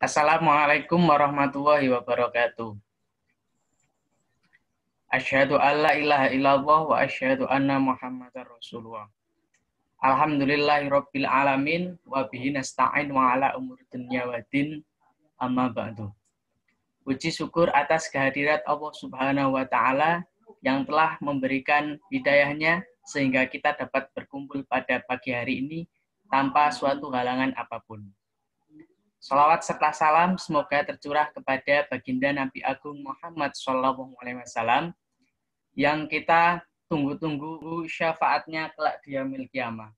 Assalamualaikum warahmatullahi wabarakatuh. Asyhadu an la ilaha illallah wa asyhadu anna Muhammadar Rasulullah. Alhamdulillahirabbil alamin wa bihi nasta'in wa ala umuri dunya waddin amma ba'du. Puji syukur atas kehadirat Allah Subhanahu wa taala yang telah memberikan hidayahnya sehingga kita dapat berkumpul pada pagi hari ini tanpa suatu halangan apapun. Salawat serta salam semoga tercurah kepada baginda Nabi Agung Muhammad SAW yang kita tunggu-tunggu syafaatnya kelak di yaumil qiyamah.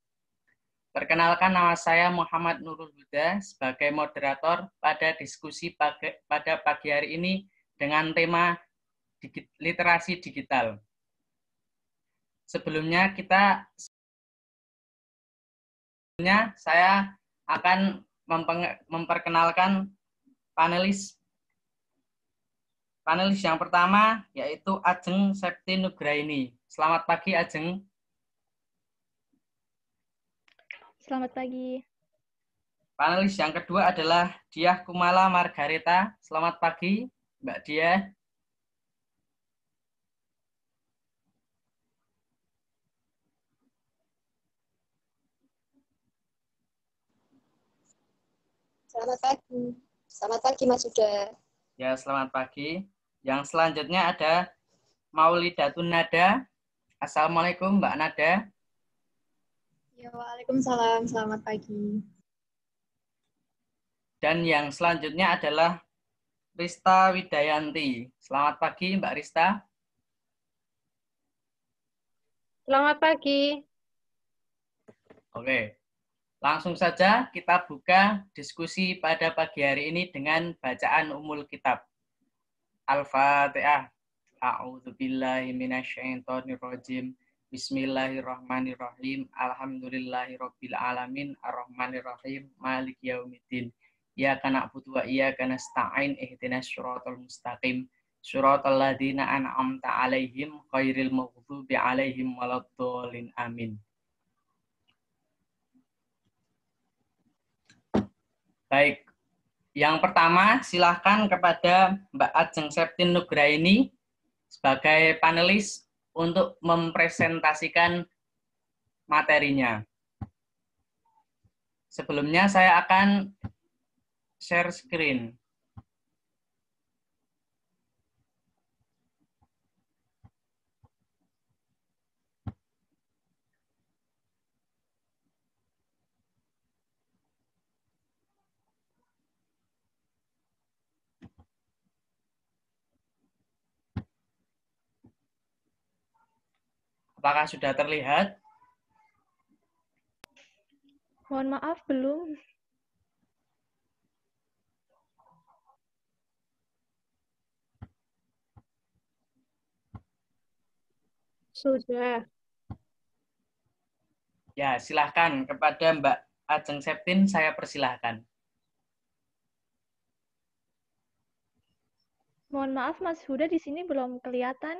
Perkenalkan, nama saya Muhammad Nurul Huda sebagai moderator pada diskusi pada pagi hari ini dengan tema literasi digital. Sebelumnya saya akan memperkenalkan panelis yang pertama, yaitu Ajeng Septi Nugraini. Selamat pagi, Ajeng. Selamat pagi. Panelis yang kedua adalah Diah Kumala Margareta. Selamat pagi, Mbak Diah. Selamat pagi. Selamat pagi, Mas Huda. Ya, selamat pagi. Yang selanjutnya ada Maulidatun Nada. Assalamualaikum, Mbak Nada. Ya, waalaikumsalam. Selamat pagi. Dan yang selanjutnya adalah Rista Widayanti. Selamat pagi, Mbak Rista. Selamat pagi. Oke. Langsung saja kita buka diskusi pada pagi hari ini dengan bacaan umul kitab. Al-Fatihah. A'udzubillahi minasyaitonirrajim. Bismillahirrahmanirrahim. Alhamdulillahirabbil alamin arrahmanirrahim maliki yaumiddin. Iyyaka na'budu wa iyyaka nasta'in ihdinas siratal mustaqim. Siratal ladzina an'amta 'alaihim ghairil maghdubi 'alaihim waladdallin. Amin. Baik, yang pertama silahkan kepada Mbak Ajeng Septi Nugraini sebagai panelis untuk mempresentasikan materinya. Sebelumnya saya akan share screen. Apakah sudah terlihat? Mohon maaf, belum. Sudah. Ya, silahkan kepada Mbak Ajeng Septin, saya persilahkan. Mohon maaf, Mas Huda di sini belum kelihatan.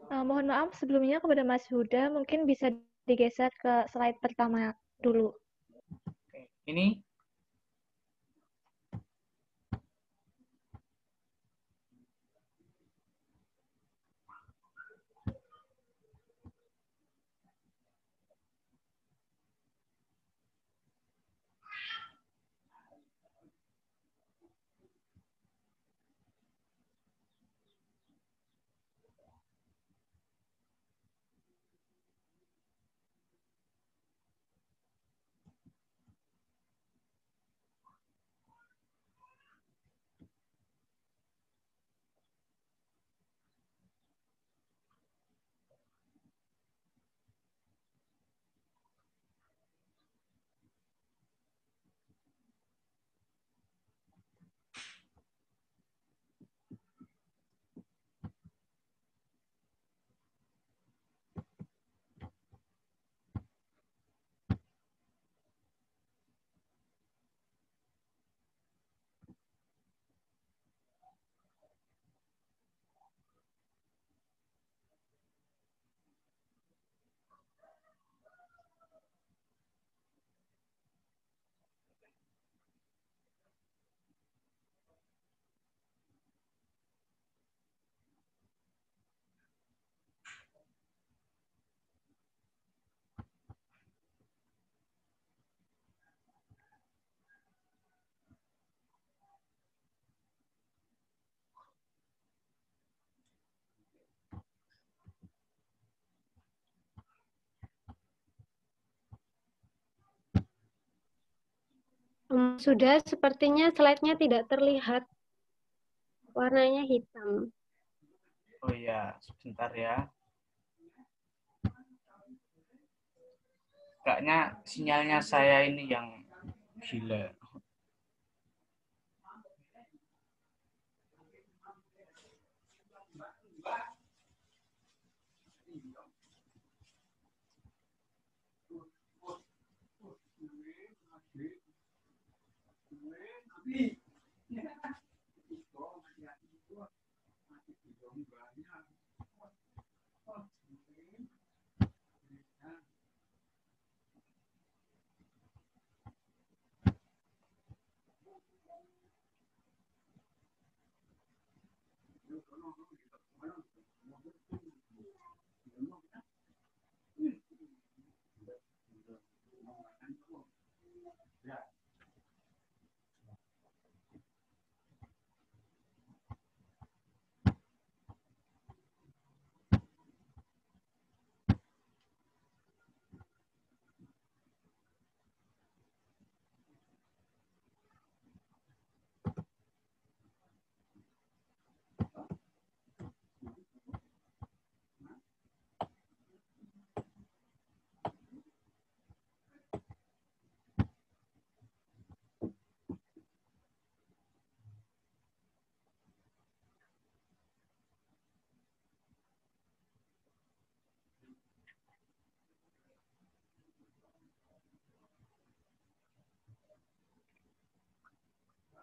Mohon maaf sebelumnya kepada Mas Huda, mungkin bisa digeser ke slide pertama dulu. Oke, ini. Sudah, sepertinya slide-nya tidak terlihat. Warnanya hitam. Oh iya, sebentar ya. Kayaknya sinyalnya saya ini yang gila.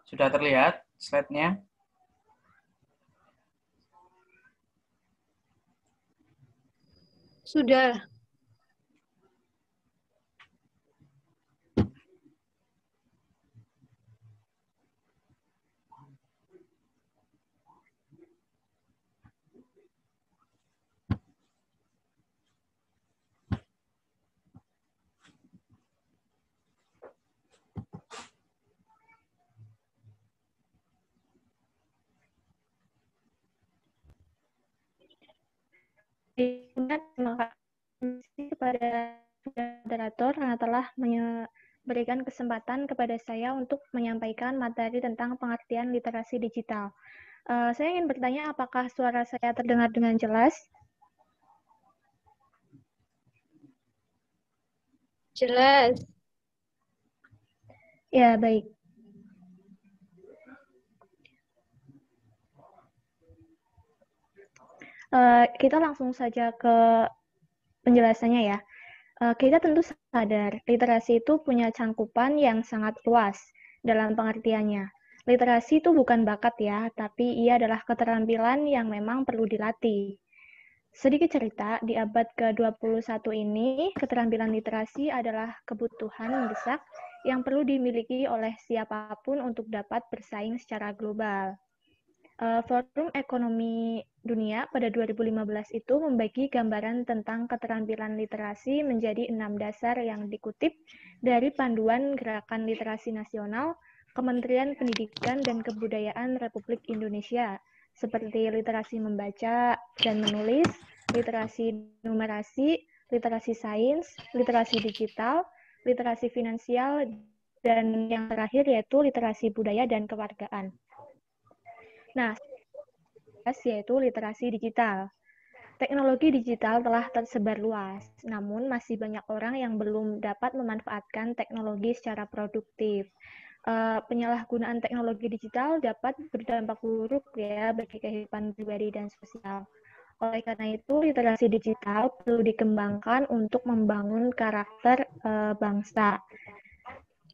Sudah terlihat slide-nya? Sudah. Terima kasih kepada moderator karena telah memberikan kesempatan kepada saya untuk menyampaikan materi tentang pengertian literasi digital. Saya ingin bertanya apakah suara saya terdengar dengan jelas? Jelas. Ya, baik. Kita langsung saja ke penjelasannya ya. Kita tentu sadar, literasi itu punya cangkupan yang sangat luas dalam pengertiannya. Literasi itu bukan bakat ya, tapi ia adalah keterampilan yang memang perlu dilatih. Sedikit cerita, di abad ke-21 ini, keterampilan literasi adalah kebutuhan mendesak yang perlu dimiliki oleh siapapun untuk dapat bersaing secara global. Forum Ekonomi Dunia pada 2015 itu membagi gambaran tentang keterampilan literasi menjadi 6 dasar yang dikutip dari Panduan Gerakan Literasi Nasional Kementerian Pendidikan dan Kebudayaan Republik Indonesia, seperti literasi membaca dan menulis, literasi numerasi, literasi sains, literasi digital, literasi finansial, dan yang terakhir yaitu literasi budaya dan kewargaan. Nah, yaitu literasi digital. Teknologi digital telah tersebar luas, namun masih banyak orang yang belum dapat memanfaatkan teknologi secara produktif. Penyalahgunaan teknologi digital dapat berdampak buruk ya bagi kehidupan pribadi dan sosial. Oleh karena itu, literasi digital perlu dikembangkan untuk membangun karakter bangsa.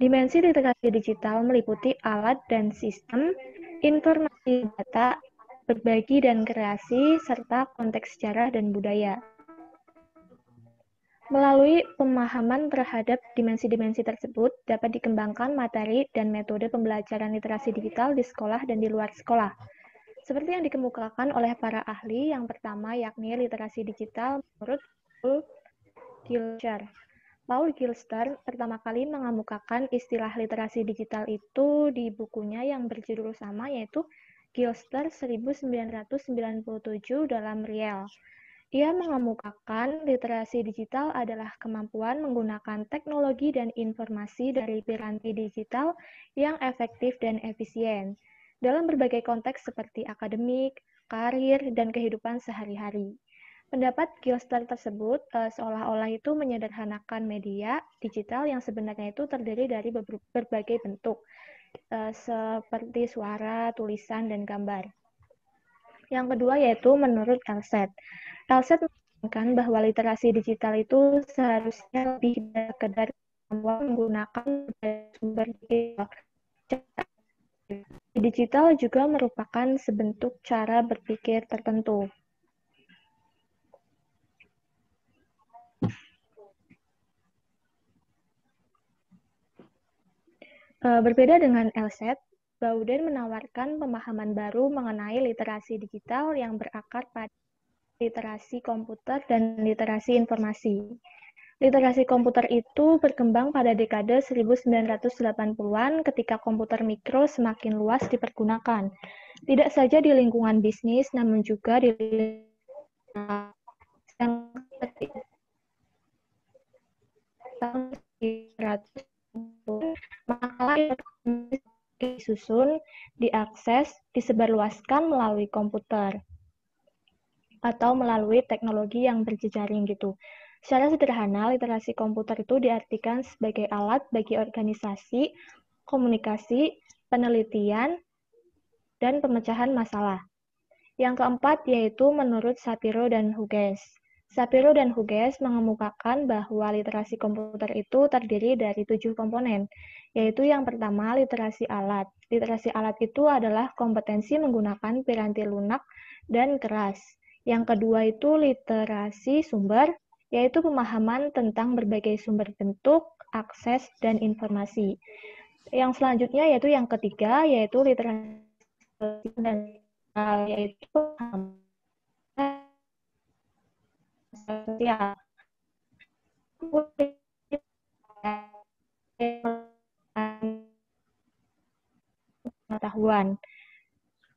Dimensi literasi digital meliputi alat dan sistem, informasi data, berbagi dan kreasi, serta konteks sejarah dan budaya. Melalui pemahaman terhadap dimensi-dimensi tersebut, dapat dikembangkan materi dan metode pembelajaran literasi digital di sekolah dan di luar sekolah. Seperti yang dikemukakan oleh para ahli, yang pertama yakni literasi digital menurut Paul Gilster. Paul Gilster pertama kali mengemukakan istilah literasi digital itu di bukunya yang berjudul sama, yaitu Gilster 1997 dalam Riel. Ia mengemukakan literasi digital adalah kemampuan menggunakan teknologi dan informasi dari piranti digital yang efektif dan efisien dalam berbagai konteks seperti akademik, karir, dan kehidupan sehari-hari. Pendapat Gilster tersebut seolah-olah itu menyederhanakan media digital yang sebenarnya itu terdiri dari berbagai bentuk, seperti suara, tulisan, dan gambar. Yang kedua yaitu menurut Elset. Elset menekankan bahwa literasi digital itu seharusnya lebih dari sekedar kemampuan menggunakan sumber digital. Digital juga merupakan sebentuk cara berpikir tertentu. Berbeda dengan Elset, Bauden menawarkan pemahaman baru mengenai literasi digital yang berakar pada literasi komputer dan literasi informasi. Literasi komputer itu berkembang pada dekade 1980-an ketika komputer mikro semakin luas dipergunakan. Tidak saja di lingkungan bisnis, namun juga di lingkungan yang makalah disusun, diakses, disebarluaskan melalui komputer atau melalui teknologi yang berjejaring gitu. Secara sederhana, literasi komputer itu diartikan sebagai alat bagi organisasi, komunikasi, penelitian, dan pemecahan masalah. Yang keempat yaitu menurut Shapiro dan Hughes. Shapiro dan Hughes mengemukakan bahwa literasi komputer itu terdiri dari 7 komponen, yaitu yang pertama literasi alat. Literasi alat itu adalah kompetensi menggunakan piranti lunak dan keras. Yang kedua itu literasi sumber, yaitu pemahaman tentang berbagai sumber bentuk, akses, dan informasi. Yang selanjutnya yaitu yang ketiga, yaitu literasi dan yaitu sosial. Pengetahuan.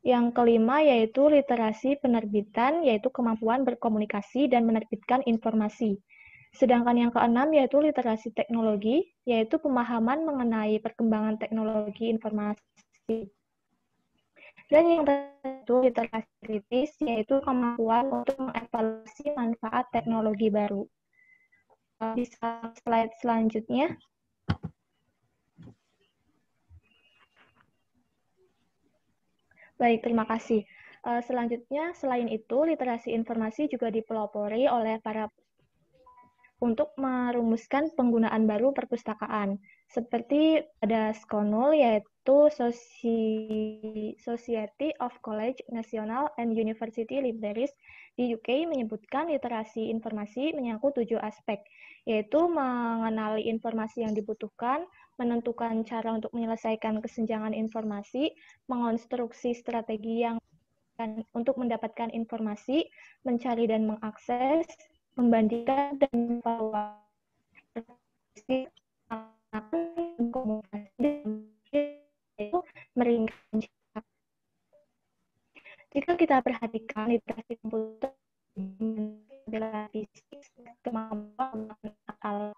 Yang kelima yaitu literasi penerbitan, yaitu kemampuan berkomunikasi dan menerbitkan informasi. Sedangkan yang keenam yaitu literasi teknologi, yaitu pemahaman mengenai perkembangan teknologi informasi. Dan yang terakhir literasi kritis, yaitu kemampuan untuk mengevaluasi manfaat teknologi baru. Bisa slide selanjutnya. Baik, terima kasih. Selanjutnya, selain itu, literasi informasi juga dipelopori oleh para untuk merumuskan penggunaan baru perpustakaan. Seperti ada SCONUL, yaitu Society of College, National and University Libraries di UK menyebutkan literasi informasi menyangkut 7 aspek, yaitu mengenali informasi yang dibutuhkan, menentukan cara untuk menyelesaikan kesenjangan informasi, mengonstruksi strategi yang untuk mendapatkan informasi, mencari dan mengakses, membandingkan dan evaluasi itu meringkas. Jika kita perhatikan literasi komputer adalah fisik, kemampuan alat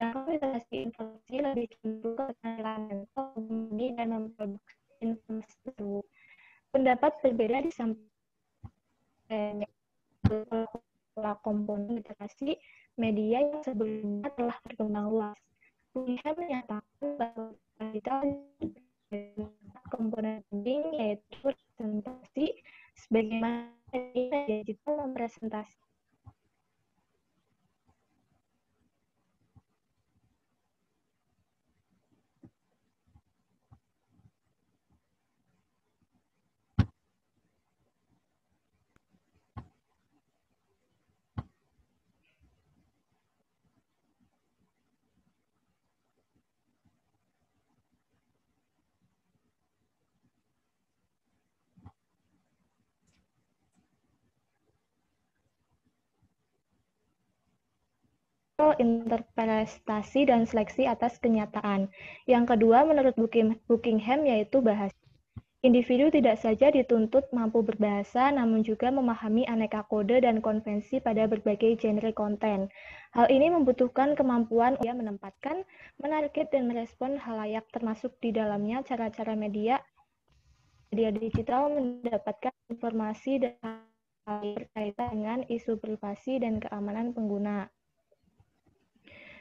dan literasi informasi lebih cenderung ke keterampilan mental dan memproduksi informasi baru. Pendapat berbeda disampaikan pola komponen literasi media yang sebelumnya telah berkembang luas. Cunningham menyatakan bahwa digital komponen penting yaitu presentasi sebagaimana media digital mempresentasi interpretasi dan seleksi atas kenyataan. Yang kedua menurut Buckingham yaitu bahasa. Individu tidak saja dituntut mampu berbahasa, namun juga memahami aneka kode dan konvensi pada berbagai genre konten. Hal ini membutuhkan kemampuan dia menempatkan, menarget, dan merespon halayak, termasuk di dalamnya cara-cara media digital mendapatkan informasi dan hal berkaitan dengan isu privasi dan keamanan pengguna.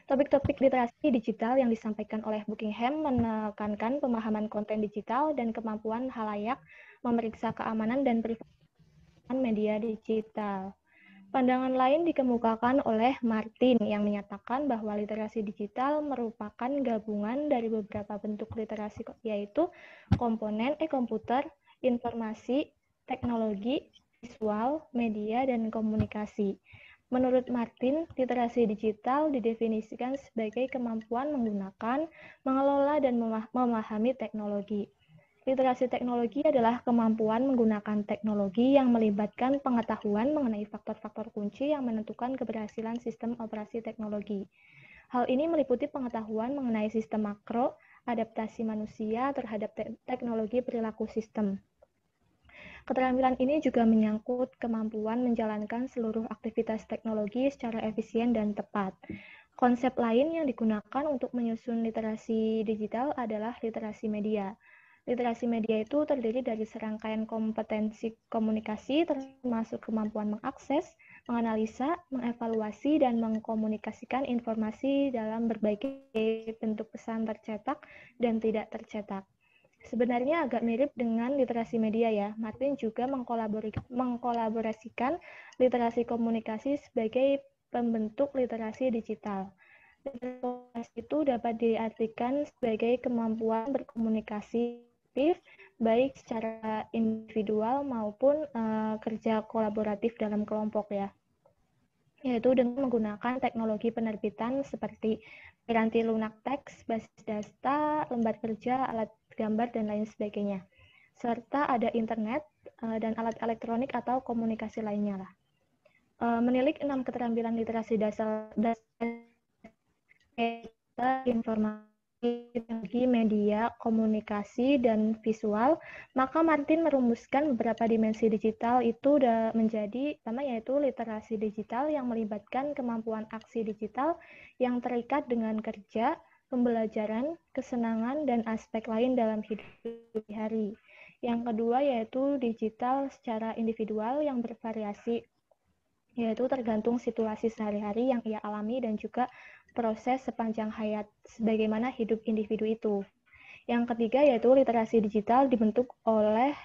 Topik-topik literasi digital yang disampaikan oleh Buckingham menekankan pemahaman konten digital dan kemampuan halayak memeriksa keamanan dan privasi media digital. Pandangan lain dikemukakan oleh Martin yang menyatakan bahwa literasi digital merupakan gabungan dari beberapa bentuk literasi, yaitu komponen komputer, informasi, teknologi, visual, media, dan komunikasi. Menurut Martin, literasi digital didefinisikan sebagai kemampuan menggunakan, mengelola, dan memahami teknologi. Literasi teknologi adalah kemampuan menggunakan teknologi yang melibatkan pengetahuan mengenai faktor-faktor kunci yang menentukan keberhasilan sistem operasi teknologi. Hal ini meliputi pengetahuan mengenai sistem makro, adaptasi manusia terhadap teknologi perilaku sistem. Keterampilan ini juga menyangkut kemampuan menjalankan seluruh aktivitas teknologi secara efisien dan tepat. Konsep lain yang digunakan untuk menyusun literasi digital adalah literasi media. Literasi media itu terdiri dari serangkaian kompetensi komunikasi, termasuk kemampuan mengakses, menganalisa, mengevaluasi, dan mengkomunikasikan informasi dalam berbagai bentuk pesan tercetak dan tidak tercetak. Sebenarnya agak mirip dengan literasi media ya. Martin juga mengkolaborasikan literasi komunikasi sebagai pembentuk literasi digital. Literasi itu dapat diartikan sebagai kemampuan berkomunikasi baik secara individual maupun kerja kolaboratif dalam kelompok ya. Yaitu dengan menggunakan teknologi penerbitan seperti piranti lunak teks, basis data, lembar kerja, alat gambar, dan lain sebagainya. Serta ada internet dan alat elektronik atau komunikasi lainnya lah. Menilik 6 keterampilan literasi dasar informasi, teknologi, media, komunikasi, dan visual, maka Martin merumuskan beberapa dimensi digital itu menjadi, pertama yaitu literasi digital yang melibatkan kemampuan aksi digital yang terikat dengan kerja, pembelajaran, kesenangan, dan aspek lain dalam hidup sehari-hari. Yang kedua yaitu digital secara individual yang bervariasi, yaitu tergantung situasi sehari-hari yang ia alami dan juga proses sepanjang hayat sebagaimana hidup individu itu. Yang ketiga yaitu literasi digital dibentuk oleh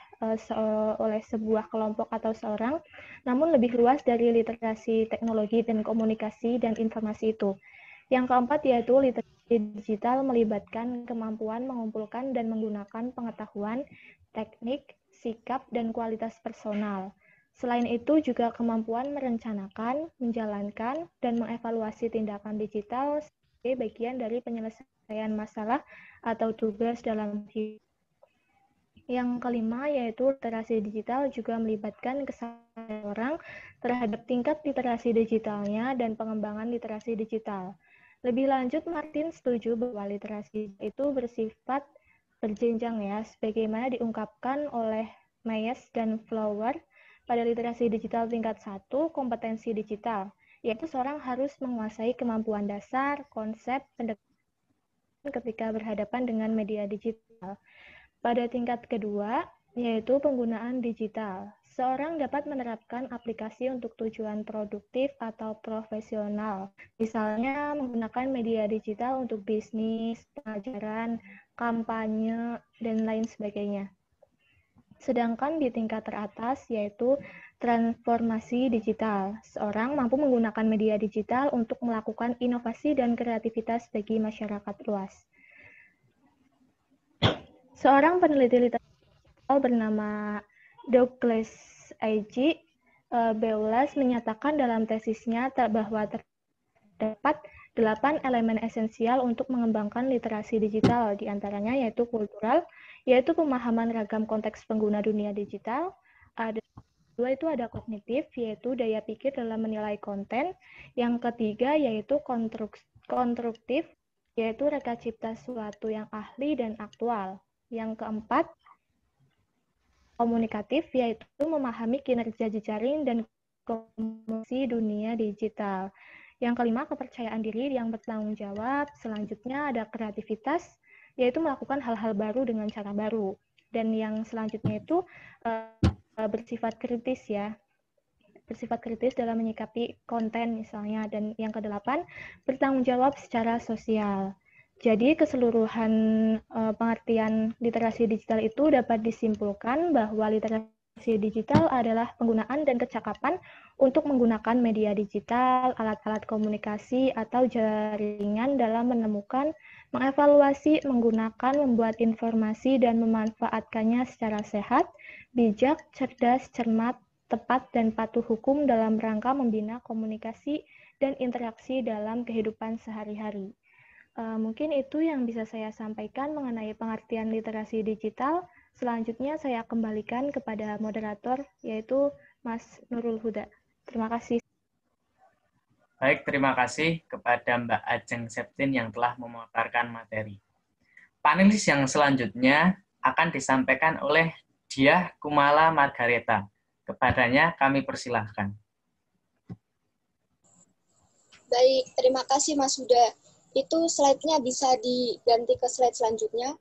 sebuah kelompok atau seorang, namun lebih luas dari literasi teknologi dan komunikasi dan informasi itu. Yang keempat yaitu literasi digital melibatkan kemampuan mengumpulkan dan menggunakan pengetahuan, teknik, sikap, dan kualitas personal. Selain itu juga kemampuan merencanakan, menjalankan, dan mengevaluasi tindakan digital sebagai bagian dari penyelesaian masalah atau tugas dalam hidup. Yang kelima yaitu literasi digital juga melibatkan kesadaran orang terhadap tingkat literasi digitalnya dan pengembangan literasi digital. Lebih lanjut, Martin setuju bahwa literasi itu bersifat berjenjang ya, sebagaimana diungkapkan oleh Mayes dan Flower pada literasi digital tingkat 1, kompetensi digital, yaitu seorang harus menguasai kemampuan dasar, konsep, pendekatan ketika berhadapan dengan media digital. Pada tingkat kedua, yaitu penggunaan digital. Seorang dapat menerapkan aplikasi untuk tujuan produktif atau profesional, misalnya menggunakan media digital untuk bisnis, pengajaran, kampanye, dan lain sebagainya. Sedangkan di tingkat teratas, yaitu transformasi digital. Seorang mampu menggunakan media digital untuk melakukan inovasi dan kreativitas bagi masyarakat luas. Seorang peneliti literasi bernama Douglas A.G. Beulas menyatakan dalam tesisnya bahwa terdapat 8 elemen esensial untuk mengembangkan literasi digital, diantaranya yaitu kultural, yaitu pemahaman ragam konteks pengguna dunia digital. Dua itu ada kognitif, yaitu daya pikir dalam menilai konten. Yang ketiga yaitu konstruktif, yaitu reka cipta suatu yang ahli dan aktual. Yang keempat komunikatif, yaitu memahami kinerja jejaring dan komunikasi dunia digital. Yang kelima, kepercayaan diri yang bertanggung jawab. Selanjutnya ada kreativitas, yaitu melakukan hal-hal baru dengan cara baru. Dan yang selanjutnya itu bersifat kritis ya. Bersifat kritis dalam menyikapi konten misalnya. Dan yang kedelapan, bertanggung jawab secara sosial. Jadi keseluruhan pengertian literasi digital itu dapat disimpulkan bahwa literasi digital adalah penggunaan dan kecakapan untuk menggunakan media digital, alat-alat komunikasi, atau jaringan dalam menemukan, mengevaluasi, menggunakan, membuat informasi, dan memanfaatkannya secara sehat, bijak, cerdas, cermat, tepat, dan patuh hukum dalam rangka membina komunikasi dan interaksi dalam kehidupan sehari-hari. Mungkin itu yang bisa saya sampaikan mengenai pengertian literasi digital. Selanjutnya saya kembalikan kepada moderator, yaitu Mas Nurul Huda. Terima kasih. Baik, terima kasih kepada Mbak Ajeng Septin yang telah memaparkan materi. Panelis yang selanjutnya akan disampaikan oleh Diah Kumala Margareta. Kepadanya kami persilahkan. Baik, terima kasih Mas Huda. Itu slide-nya bisa diganti ke slide selanjutnya.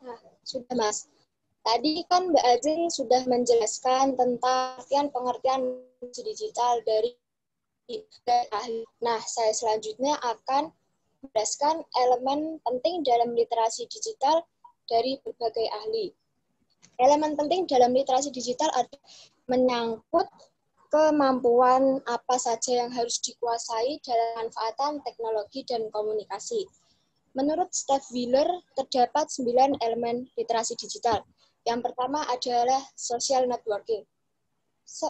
Nah, sudah Mas. Tadi kan Mbak Ajeng sudah menjelaskan tentang pengertian digital dari ahli. Nah, saya selanjutnya akan menjelaskan elemen penting dalam literasi digital dari berbagai ahli. Elemen penting dalam literasi digital ada menyangkut kemampuan apa saja yang harus dikuasai dalam pemanfaatan teknologi dan komunikasi. Menurut Steve Wheeler, terdapat 9 elemen literasi digital. Yang pertama adalah social networking.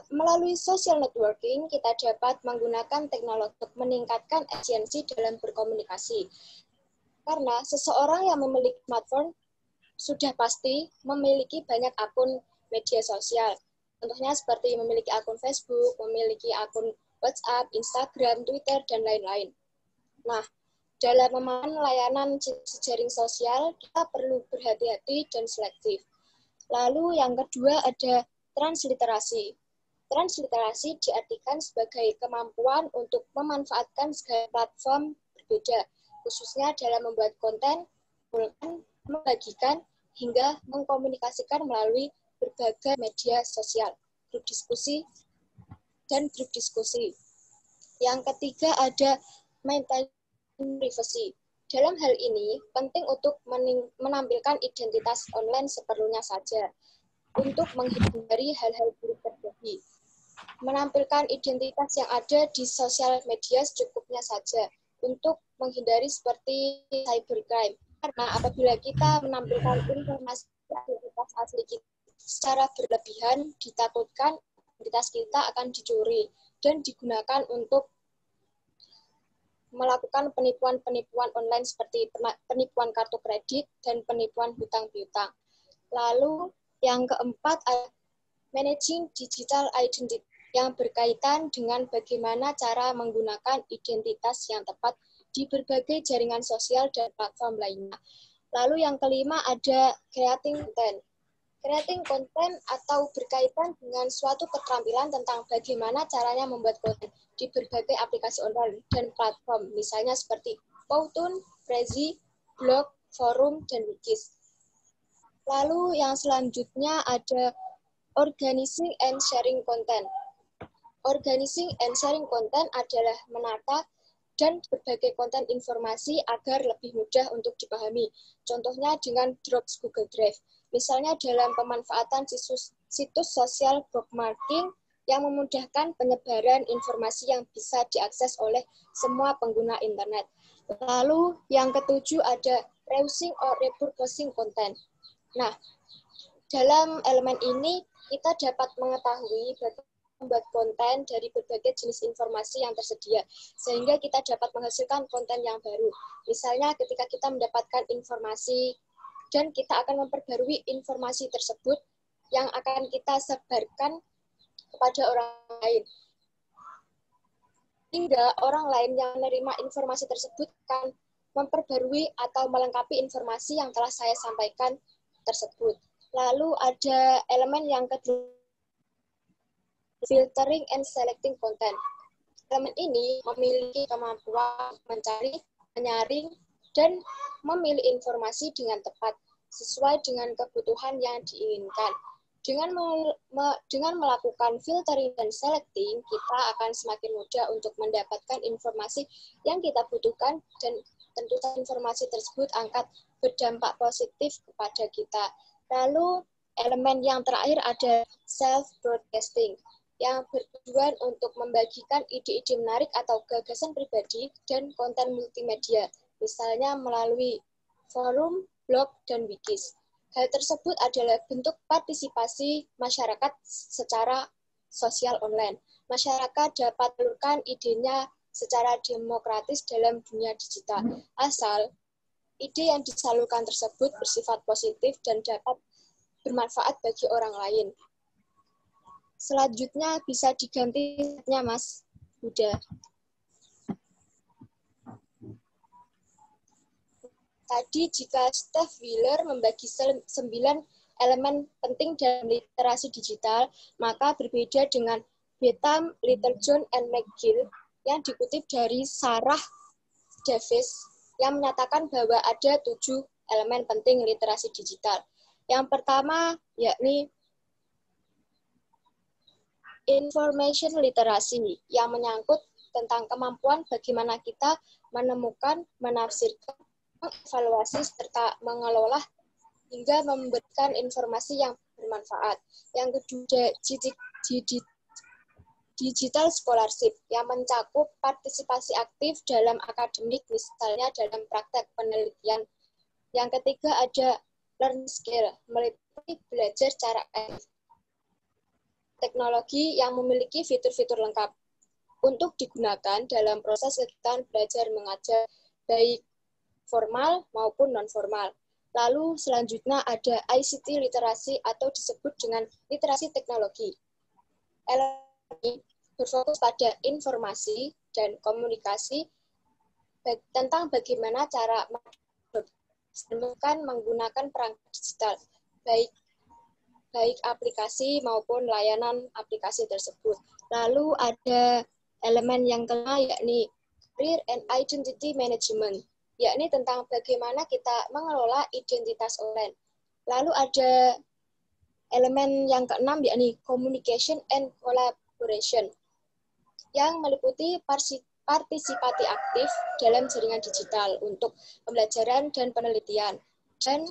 Melalui social networking, kita dapat menggunakan teknologi untuk meningkatkan efisiensi dalam berkomunikasi. Karena seseorang yang memiliki smartphone sudah pasti memiliki banyak akun media sosial. Contohnya seperti memiliki akun Facebook, memiliki akun WhatsApp, Instagram, Twitter, dan lain-lain. Nah, dalam memanfaatkan layanan jejaring sosial, kita perlu berhati-hati dan selektif. Lalu yang kedua ada transliterasi. Transliterasi diartikan sebagai kemampuan untuk memanfaatkan segala platform berbeda, khususnya dalam membuat konten, membagikan, hingga mengkomunikasikan melalui berbagai media sosial, grup diskusi, dan grup diskusi. Yang ketiga ada maintain privacy. Dalam hal ini, penting untuk menampilkan identitas online seperlunya saja, untuk menghindari hal-hal buruk terjadi. Menampilkan identitas yang ada di sosial media secukupnya saja untuk menghindari seperti cybercrime. Karena apabila kita menampilkan informasi identitas asli kita secara berlebihan, ditakutkan identitas kita akan dicuri dan digunakan untuk melakukan penipuan-penipuan online seperti penipuan kartu kredit dan penipuan hutang piutang. Lalu yang keempat, managing digital identity, yang berkaitan dengan bagaimana cara menggunakan identitas yang tepat di berbagai jaringan sosial dan platform lainnya. Lalu yang kelima ada creating content. Creating content atau berkaitan dengan suatu keterampilan tentang bagaimana caranya membuat konten di berbagai aplikasi online dan platform, misalnya seperti Powtoon, Prezi, blog, forum, dan wikis. Lalu yang selanjutnya ada organizing and sharing content. Organizing and sharing content adalah menata dan berbagai konten informasi agar lebih mudah untuk dipahami. Contohnya dengan Dropbox Google Drive. Misalnya dalam pemanfaatan situs sosial bookmarking yang memudahkan penyebaran informasi yang bisa diakses oleh semua pengguna internet. Lalu yang ketujuh ada reusing or repurposing content. Nah, dalam elemen ini kita dapat mengetahui bagaimana membuat konten dari berbagai jenis informasi yang tersedia, sehingga kita dapat menghasilkan konten yang baru. Misalnya ketika kita mendapatkan informasi dan kita akan memperbarui informasi tersebut yang akan kita sebarkan kepada orang lain. Hingga orang lain yang menerima informasi tersebut akan memperbarui atau melengkapi informasi yang telah saya sampaikan tersebut. Lalu ada elemen yang kedua, filtering and selecting content. Elemen ini memiliki kemampuan mencari, menyaring, dan memilih informasi dengan tepat sesuai dengan kebutuhan yang diinginkan. Dengan melakukan filtering dan selecting, kita akan semakin mudah untuk mendapatkan informasi yang kita butuhkan dan tentu saja informasi tersebut akan berdampak positif kepada kita. Lalu elemen yang terakhir ada self-broadcasting, yang bertujuan untuk membagikan ide-ide menarik atau gagasan pribadi dan konten multimedia, misalnya melalui forum, blog, dan wikis. Hal tersebut adalah bentuk partisipasi masyarakat secara sosial online. Masyarakat dapat menelurkan idenya secara demokratis dalam dunia digital, asal ide yang disalurkan tersebut bersifat positif dan dapat bermanfaat bagi orang lain. Selanjutnya bisa digantinya, Mas Huda. Tadi jika Steve Wheeler membagi 9 elemen penting dalam literasi digital, maka berbeda dengan Betham, Littlejohn, and McGill yang dikutip dari Sarah Davis yang menyatakan bahwa ada 7 elemen penting literasi digital. Yang pertama yakni information literacy yang menyangkut tentang kemampuan bagaimana kita menemukan, menafsirkan, mengevaluasi, serta mengelola hingga memberikan informasi yang bermanfaat. Yang kedua, digital scholarship yang mencakup partisipasi aktif dalam akademik, misalnya dalam praktek penelitian. Yang ketiga ada learning skill, meliputi belajar secara aktif. Teknologi yang memiliki fitur-fitur lengkap untuk digunakan dalam proses kegiatan belajar mengajar, baik formal maupun non-formal. Lalu selanjutnya ada ICT literasi atau disebut dengan literasi teknologi. Ini berfokus pada informasi dan komunikasi tentang bagaimana cara menggunakan perangkat digital, baik aplikasi maupun layanan aplikasi tersebut. Lalu ada elemen yang kelima yakni career and identity management, yakni tentang bagaimana kita mengelola identitas online. Lalu ada elemen yang keenam yakni communication and collaboration, yang meliputi partisipasi aktif dalam jaringan digital untuk pembelajaran dan penelitian. Dan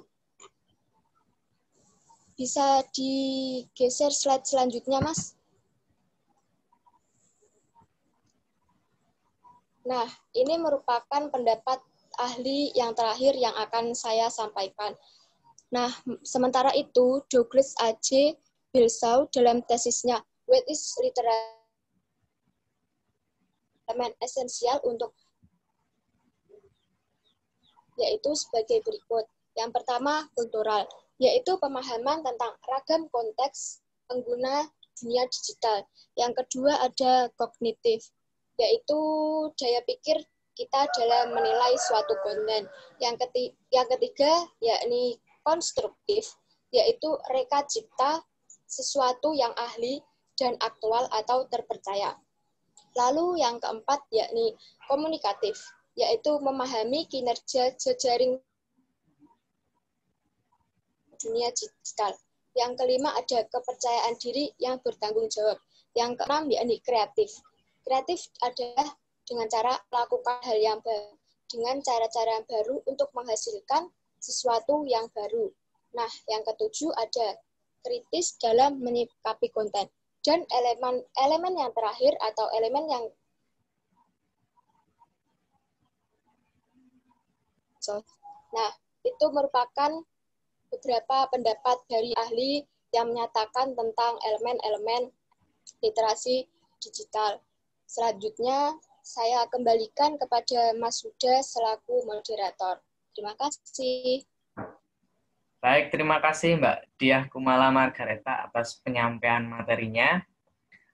bisa digeser slide selanjutnya, Mas. Nah, ini merupakan pendapat ahli yang terakhir yang akan saya sampaikan. Nah, sementara itu, Douglas A.J. Bilshaw dalam tesisnya What is Literacy? Elemen esensial untuk yaitu sebagai berikut. Yang pertama, kultural, yaitu pemahaman tentang ragam konteks pengguna dunia digital. Yang kedua ada kognitif, yaitu daya pikir kita dalam menilai suatu konten. Yang ketiga yakni konstruktif, yaitu reka cipta sesuatu yang ahli dan aktual atau terpercaya. Lalu yang keempat yakni komunikatif, yaitu memahami kinerja jejaring dunia digital. Yang kelima ada kepercayaan diri yang bertanggung jawab. Yang keenam yakni kreatif. Kreatif adalah dengan cara melakukan hal yang baru, dengan cara-cara baru untuk menghasilkan sesuatu yang baru. Nah, yang ketujuh ada kritis dalam menyikapi konten. Dan elemen yang terakhir atau elemen yang itu merupakan beberapa pendapat dari ahli yang menyatakan tentang elemen-elemen literasi digital. Selanjutnya, saya kembalikan kepada Mas Huda selaku moderator. Terima kasih. Baik, terima kasih Mbak Diah Kumala Margareta atas penyampaian materinya.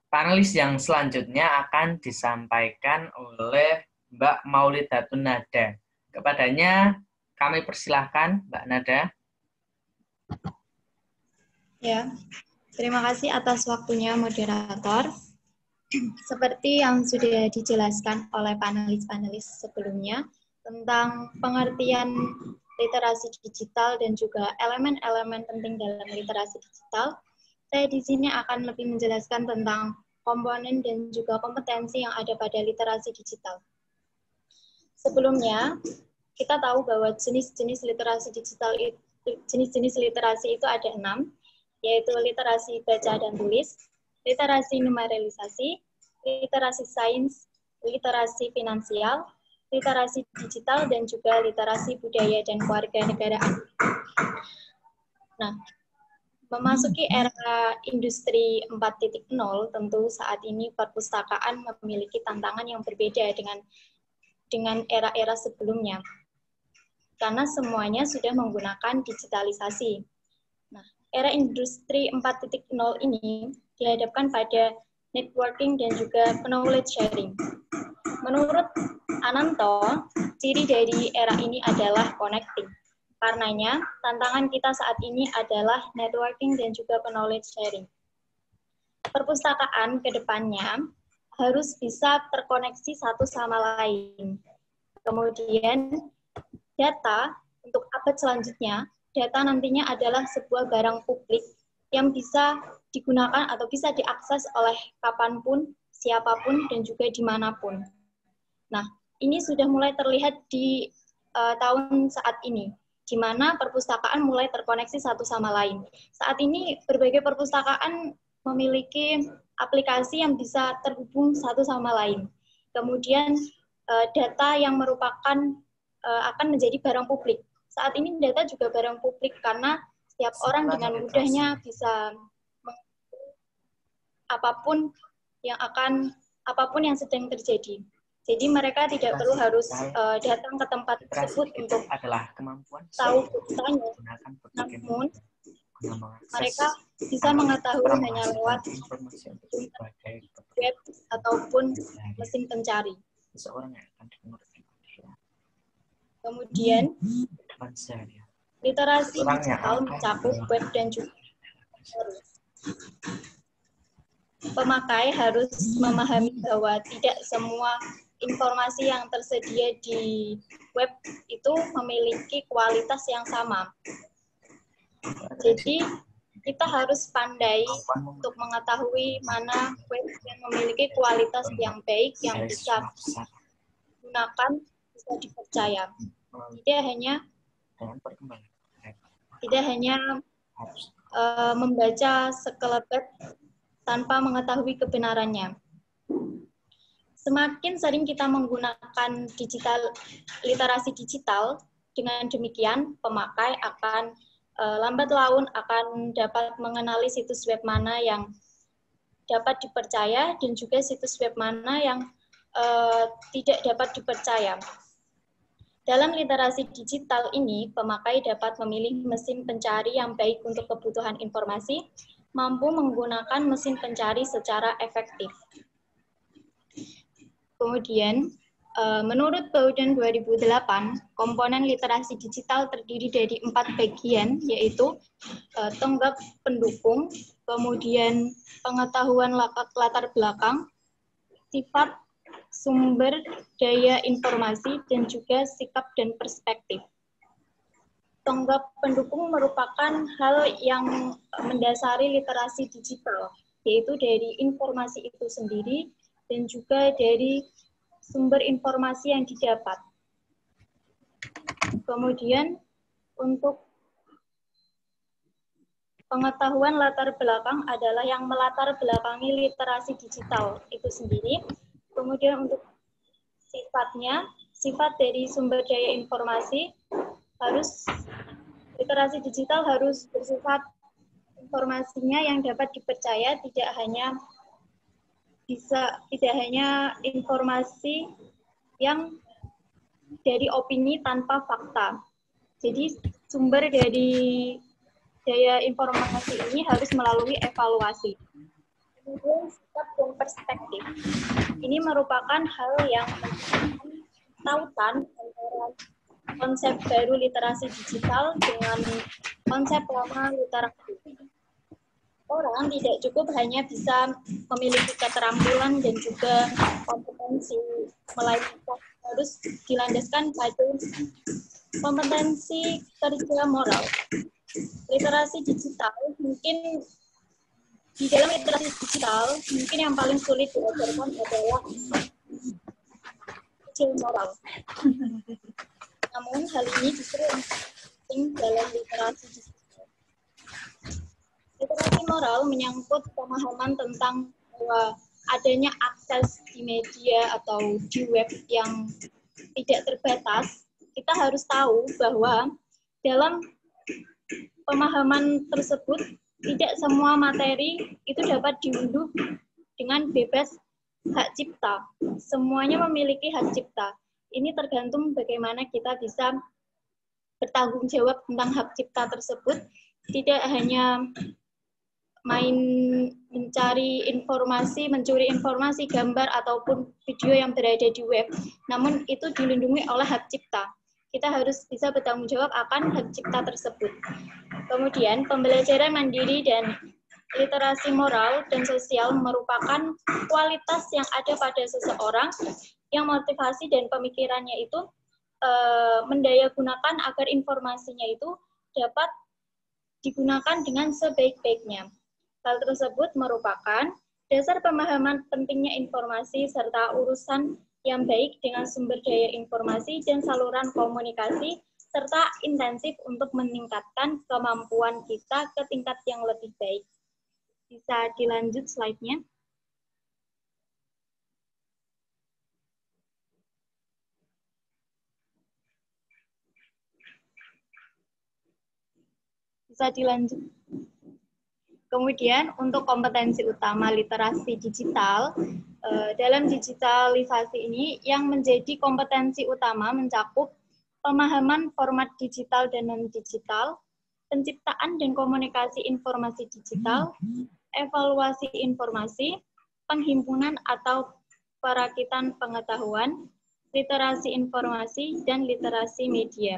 Panelis yang selanjutnya akan disampaikan oleh Mbak Maulidatun Nada. Kepadanya kami persilahkan Mbak Nada. Ya, terima kasih atas waktunya moderator. Seperti yang sudah dijelaskan oleh panelis-panelis sebelumnya tentang pengertian literasi digital dan juga elemen-elemen penting dalam literasi digital, saya di sini akan lebih menjelaskan tentang komponen dan juga kompetensi yang ada pada literasi digital. Sebelumnya, kita tahu bahwa jenis-jenis literasi digital jenis-jenis literasi itu ada 6, yaitu literasi baca dan tulis, literasi numeralisasi, literasi sains, literasi finansial, literasi digital, dan juga literasi budaya dan kewarganegaraan. Nah, memasuki era industri 4.0, tentu saat ini perpustakaan memiliki tantangan yang berbeda dengan era-era sebelumnya, karena semuanya sudah menggunakan digitalisasi. Nah, era industri 4.0 ini dihadapkan pada networking dan juga knowledge sharing. Menurut Ananto, ciri dari era ini adalah connecting. Karenanya, tantangan kita saat ini adalah networking dan juga knowledge sharing. Perpustakaan ke depannya harus bisa terkoneksi satu sama lain. Kemudian, data untuk abad selanjutnya, data nantinya adalah sebuah barang publik yang bisa digunakan atau bisa diakses oleh kapanpun, siapapun, dan juga dimanapun. Nah, ini sudah mulai terlihat di tahun saat ini, di mana perpustakaan mulai terkoneksi satu sama lain. Saat ini berbagai perpustakaan memiliki aplikasi yang bisa terhubung satu sama lain. Kemudian data yang merupakan akan menjadi barang publik. Saat ini data juga barang publik karena setiap orang dengan mudahnya bisa apapun yang sedang terjadi. Jadi mereka tidak perlu harus datang ke tempat tersebut untuk tahu keputusannya. Namun mereka bisa mengetahui hanya lewat web ataupun mesin pencari. Kemudian literasi digital mencakup web dan juga pemakai harus memahami bahwa tidak semua informasi yang tersedia di web itu memiliki kualitas yang sama. Jadi, kita harus pandai untuk mengetahui mana web yang memiliki kualitas yang baik, yang bisa digunakan, bisa dipercaya. Tidak hanya membaca sekelebat tanpa mengetahui kebenarannya. Semakin sering kita menggunakan literasi digital, dengan demikian pemakai akan lambat laun akan dapat mengenali situs web mana yang dapat dipercaya dan juga situs web mana yang tidak dapat dipercaya. Dalam literasi digital ini, pemakai dapat memilih mesin pencari yang baik untuk kebutuhan informasi, mampu menggunakan mesin pencari secara efektif. Kemudian, menurut Bowden 2008, komponen literasi digital terdiri dari 4 bagian, yaitu tonggak pendukung, kemudian pengetahuan latar belakang, sifat sumber daya informasi, dan juga sikap dan perspektif. Tonggak pendukung merupakan hal yang mendasari literasi digital, yaitu dari informasi itu sendiri dan juga dari sumber informasi yang didapat. Kemudian untuk pengetahuan latar belakang adalah yang melatar belakangi literasi digital itu sendiri. Kemudian untuk sifatnya, sifat dari sumber daya informasi literasi digital harus bersifat informasinya yang dapat dipercaya, tidak hanya informasi yang dari opini tanpa fakta. Jadi sumber dari daya informasi ini harus melalui evaluasi. Kemudian sikap dan perspektif. Ini merupakan hal yang memiliki tautan antara konsep baru literasi digital dengan konsep lama literasi. Orang tidak cukup hanya bisa memiliki keterampilan dan juga kompetensi, melainkan harus dilandaskan pada kompetensi kerja moral. Literasi digital mungkin di dalam literasi digital mungkin yang paling sulit diajarkan adalah kerja moral. Namun hal ini justru penting dalam literasi digital. Literasi moral menyangkut pemahaman tentang bahwa adanya akses di media atau di web yang tidak terbatas. Kita harus tahu bahwa dalam pemahaman tersebut tidak semua materi itu dapat diunduh dengan bebas hak cipta. Semuanya memiliki hak cipta. Ini tergantung bagaimana kita bisa bertanggung jawab tentang hak cipta tersebut. Tidak hanya main mencari informasi, mencuri informasi, gambar, ataupun video yang berada di web. Namun itu dilindungi oleh hak cipta. Kita harus bisa bertanggung jawab akan hak cipta tersebut. Kemudian, pembelajaran mandiri dan literasi moral dan sosial merupakan kualitas yang ada pada seseorang yang motivasi dan pemikirannya itu mendayagunakan agar informasinya itu dapat digunakan dengan sebaik-baiknya. Hal tersebut merupakan dasar pemahaman pentingnya informasi serta urusan yang baik dengan sumber daya informasi dan saluran komunikasi serta intensif untuk meningkatkan kemampuan kita ke tingkat yang lebih baik. Bisa dilanjut slide-nya. Bisa dilanjut. Kemudian untuk kompetensi utama literasi digital, dalam digitalisasi ini yang menjadi kompetensi utama mencakup pemahaman format digital dan non-digital, penciptaan dan komunikasi informasi digital, evaluasi informasi, penghimpunan atau perakitan pengetahuan, literasi informasi, dan literasi media.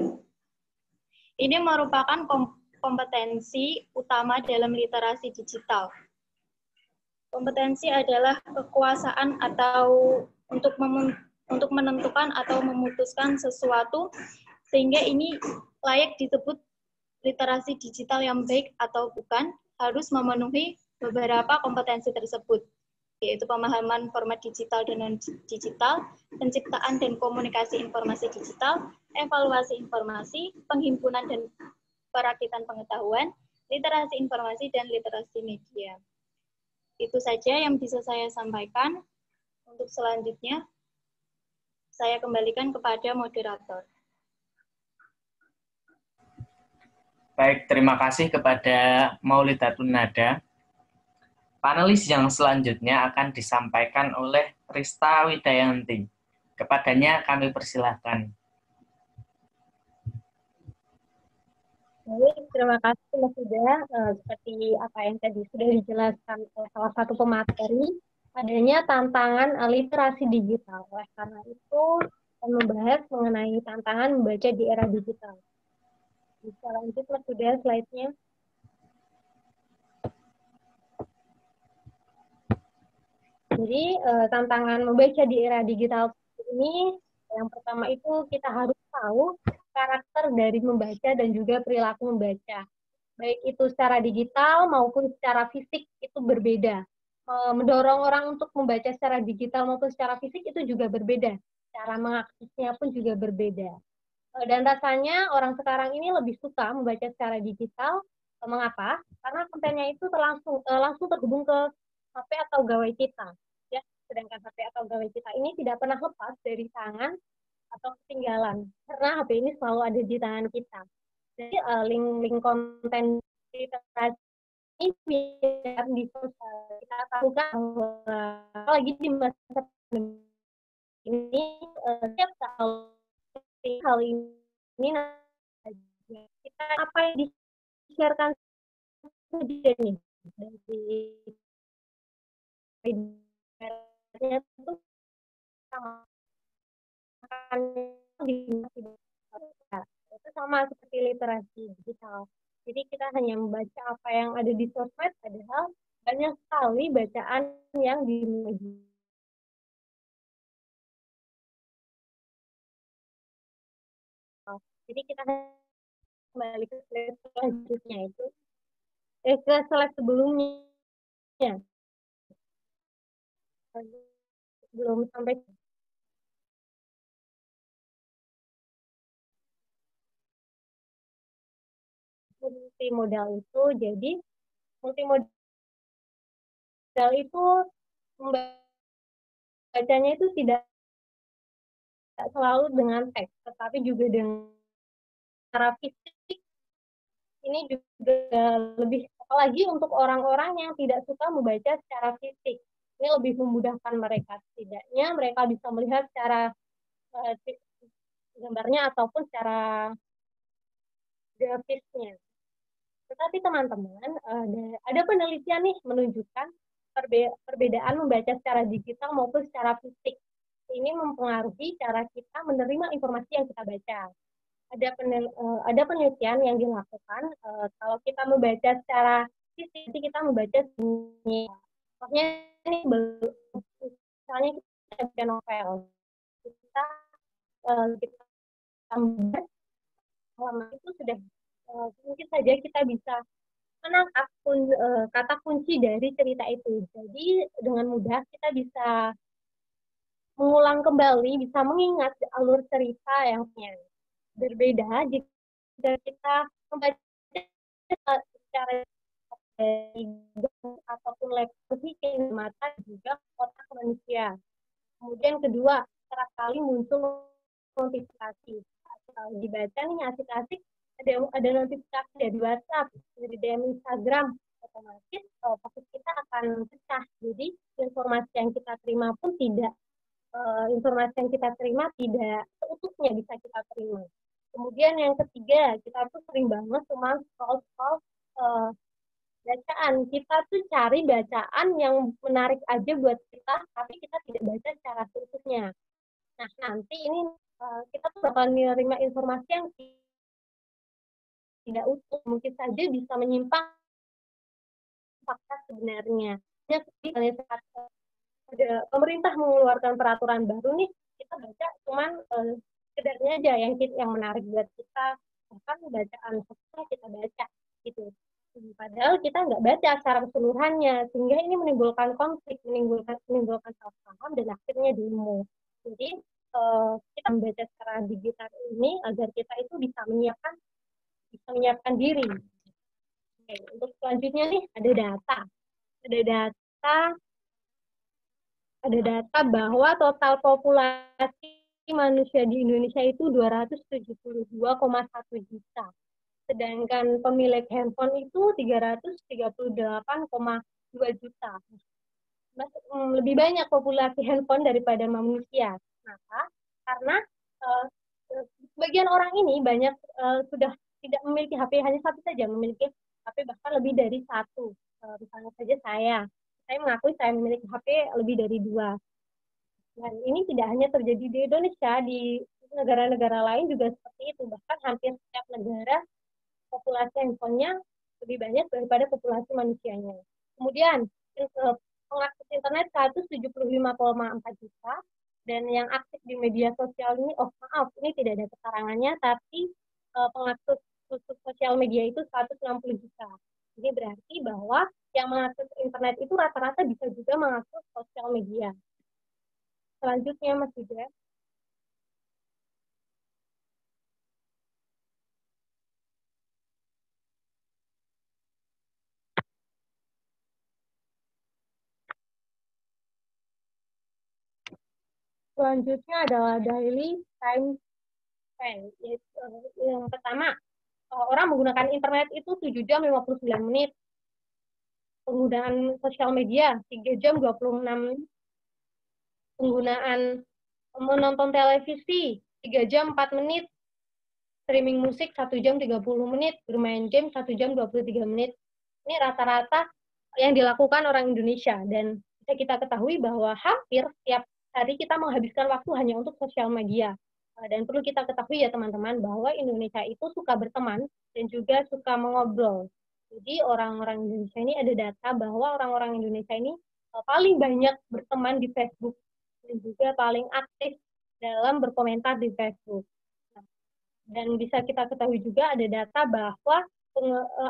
Ini merupakan kompetensi utama dalam literasi digital. Kompetensi adalah kekuasaan atau untuk menentukan atau memutuskan sesuatu sehingga ini layak disebut literasi digital yang baik atau bukan, harus memenuhi beberapa kompetensi tersebut, yaitu pemahaman format digital dan non-digital, penciptaan dan komunikasi informasi digital, evaluasi informasi, penghimpunan dan perakitan pengetahuan, literasi informasi, dan literasi media. Itu saja yang bisa saya sampaikan. Untuk selanjutnya, saya kembalikan kepada moderator. Baik, terima kasih kepada Maulidatun Nada. Panelis yang selanjutnya akan disampaikan oleh Rista Widayanti. Kepadanya kami persilahkan. Baik, terima kasih Mas Huda. Seperti apa yang tadi sudah dijelaskan oleh salah satu pemateri, adanya tantangan literasi digital. Oleh karena itu, kita membahas mengenai tantangan membaca di era digital. Bisa lanjut Mas Huda slide-nya. Jadi, tantangan membaca di era digital ini, yang pertama itu kita harus tahu karakter dari membaca dan juga perilaku membaca. Baik itu secara digital maupun secara fisik itu berbeda. Mendorong orang untuk membaca secara digital maupun secara fisik itu juga berbeda. Cara mengaksesnya pun juga berbeda. Dan rasanya orang sekarang ini lebih suka membaca secara digital. Mengapa? Karena kontennya itu langsung terhubung ke HP atau gawai kita. Ya, sedangkan HP atau gawai kita ini tidak pernah lepas dari tangan atau ketinggalan, karena HP ini selalu ada di tangan kita. Jadi link konten literasi ini biar di sosial kita tahu kan lagi di masa ini setiap hal ini kita apa yang di-sharekan saja nih dari itu sama itu sama seperti literasi digital. Jadi kita hanya membaca apa yang ada di sosmed, padahal banyak sekali bacaan yang di media. Jadi kita kembali ke slide selanjutnya itu, ke slide sebelumnya. Belum sampai multimodal itu, jadi multimodal itu membacanya itu tidak selalu dengan teks, tetapi juga dengan secara fisik. Ini juga lebih, apalagi untuk orang-orang yang tidak suka membaca secara fisik. Ini lebih memudahkan mereka. Setidaknya mereka bisa melihat secara gambarnya ataupun secara grafisnya. Tetapi teman-teman, ada penelitian nih menunjukkan perbedaan membaca secara digital maupun secara fisik. Ini mempengaruhi cara kita menerima informasi yang kita baca. Ada penelitian yang dilakukan, kalau kita membaca secara fisik, kita membaca ini. Maksudnya ini misalnya kita baca novel, kita lama itu sudah mungkin saja kita bisa menangkap kata kunci dari cerita itu. Jadi dengan mudah kita bisa mengulang kembali, bisa mengingat alur cerita yang berbeda jika kita membaca secara ataupun leksi mata juga otak manusia. Kemudian kedua, kerap kali muncul notifikasi. Kalau dibaca nih asik-asik, ada notifikasi dari WhatsApp, dari DM Instagram, otomatis fokus kita akan pecah. Jadi informasi yang kita terima pun tidak seutuhnya bisa kita terima. Kemudian yang ketiga, kita tuh sering banget cuma scroll bacaan. Kita tuh cari bacaan yang menarik aja buat kita, tapi kita tidak baca secara seutuhnya. Nah, nanti ini kita tuh bakal menerima informasi yang tidak utuh, mungkin saja bisa menyimpang fakta sebenarnya. Ada pemerintah mengeluarkan peraturan baru nih, kita baca cuman sekedarnya aja yang menarik buat kita, bahkan bacaan hoaxnya kita baca gitu. Padahal kita nggak baca secara keseluruhannya, sehingga ini menimbulkan konflik, menimbulkan salah paham dan akhirnya demo. Jadi kita membaca secara digital ini agar kita itu bisa menyiapkan diri. Oke, untuk selanjutnya nih ada data bahwa total populasi manusia di Indonesia itu 272,1 juta. Sedangkan pemilik handphone itu 338,2 juta. Lebih banyak populasi handphone daripada manusia. Kenapa? Karena sebagian orang ini banyak sudah tidak memiliki HP, hanya satu saja memiliki HP, bahkan lebih dari satu. Misalnya saja saya mengakui saya memiliki HP lebih dari 2. Dan ini tidak hanya terjadi di Indonesia, di negara-negara lain juga seperti itu. Bahkan hampir setiap negara populasi handphonenya lebih banyak daripada populasi manusianya. Kemudian pengakses internet 175,4 juta, dan yang aktif di media sosial ini, ini tidak ada keterangannya, tapi pengakses sosial media itu 160 juta. Ini berarti bahwa yang mengakses internet itu rata-rata bisa juga mengakses sosial media. Selanjutnya, Mas Yuda. Selanjutnya adalah daily time spend. Yang pertama, orang menggunakan internet itu 7 jam 59 menit. Penggunaan sosial media 3 jam 26 menit. Penggunaan menonton televisi 3 jam 4 menit. streaming musik 1 jam 30 menit, bermain game 1 jam 23 menit. Ini rata-rata yang dilakukan orang Indonesia, dan bisa kita ketahui bahwa hampir setiap hari kita menghabiskan waktu hanya untuk sosial media. Dan perlu kita ketahui ya teman-teman, bahwa Indonesia itu suka berteman dan juga suka mengobrol. Jadi orang-orang Indonesia ini ada data bahwa orang-orang Indonesia ini paling banyak berteman di Facebook dan juga paling aktif dalam berkomentar di Facebook. Dan bisa kita ketahui juga ada data bahwa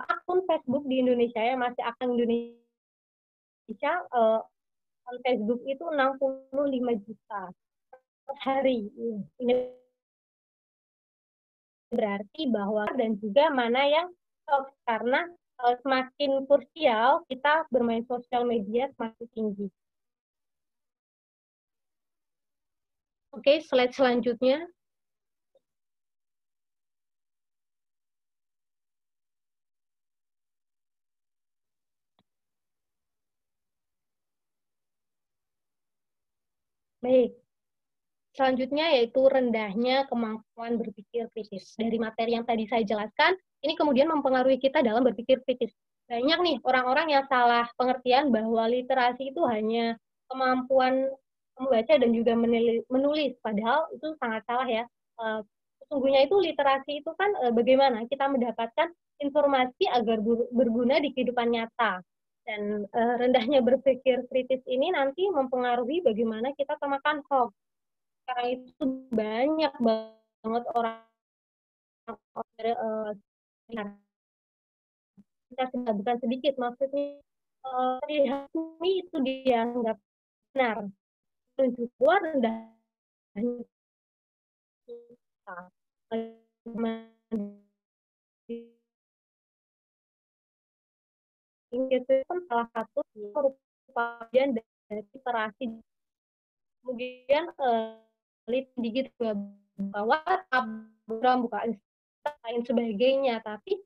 akun Facebook di Indonesia, ya masih akun Indonesia, akun Facebook itu 65 juta per hari. Ini berarti bahwa dan juga mana yang karena semakin krusial kita bermain sosial media semakin tinggi. Oke, slide selanjutnya. Baik. Selanjutnya yaitu rendahnya kemampuan berpikir kritis. Dari materi yang tadi saya jelaskan, ini kemudian mempengaruhi kita dalam berpikir kritis. Banyak nih orang-orang yang salah pengertian bahwa literasi itu hanya kemampuan membaca dan juga menulis. Padahal itu sangat salah ya. Sesungguhnya itu literasi itu kan bagaimana kita mendapatkan informasi agar berguna di kehidupan nyata. Dan rendahnya berpikir kritis ini nanti mempengaruhi bagaimana kita termakan hoax. Sekarang itu banyak banget orang kita bukan sedikit, maksudnya terlihat ini itu dianggap benar, menunjuk rendah itu kan salah satu merupakan bagian dari literasi. Kemudian sedikit bahwa program buka lain sebagainya, tapi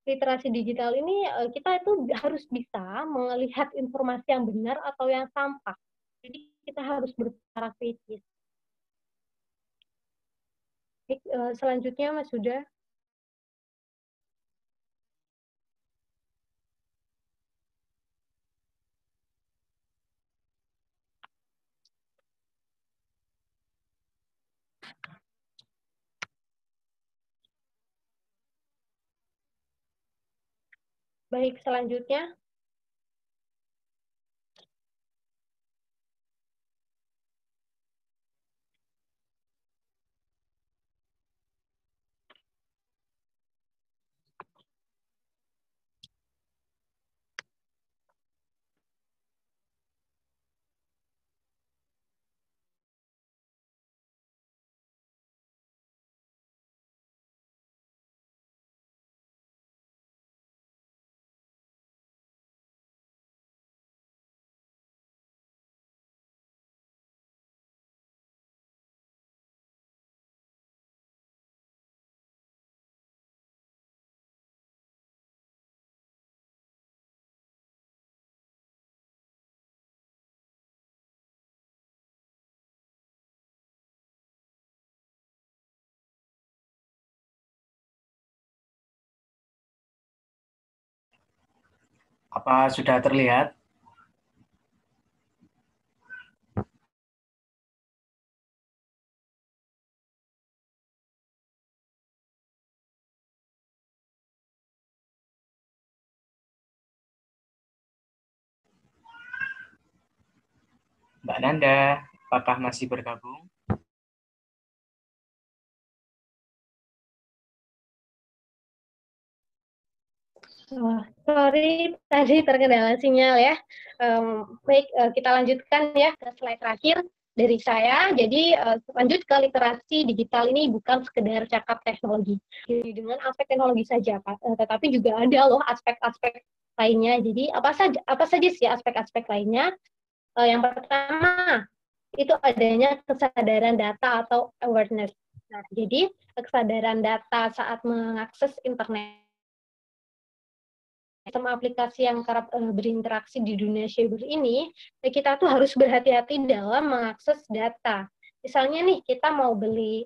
literasi digital ini kita itu harus bisa melihat informasi yang benar atau yang sampah. Jadi kita harus berbicara kritis. Selanjutnya Mas Huda. Baik, selanjutnya. Apa sudah terlihat? Mbak Nanda, apakah masih bergabung? Sorry, tadi terkendala sinyal ya. Baik, kita lanjutkan ya ke slide terakhir dari saya. Jadi lanjut ke literasi digital ini bukan sekedar cakap teknologi. Jadi dengan aspek teknologi saja, tetapi juga ada loh aspek-aspek lainnya. Jadi apa saja sih aspek-aspek lainnya? Yang pertama itu adanya kesadaran data atau awareness. Nah, jadi kesadaran data saat mengakses internet, sistem aplikasi yang kerap berinteraksi di dunia cyber ini, kita tuh harus berhati-hati dalam mengakses data. Misalnya nih, kita mau beli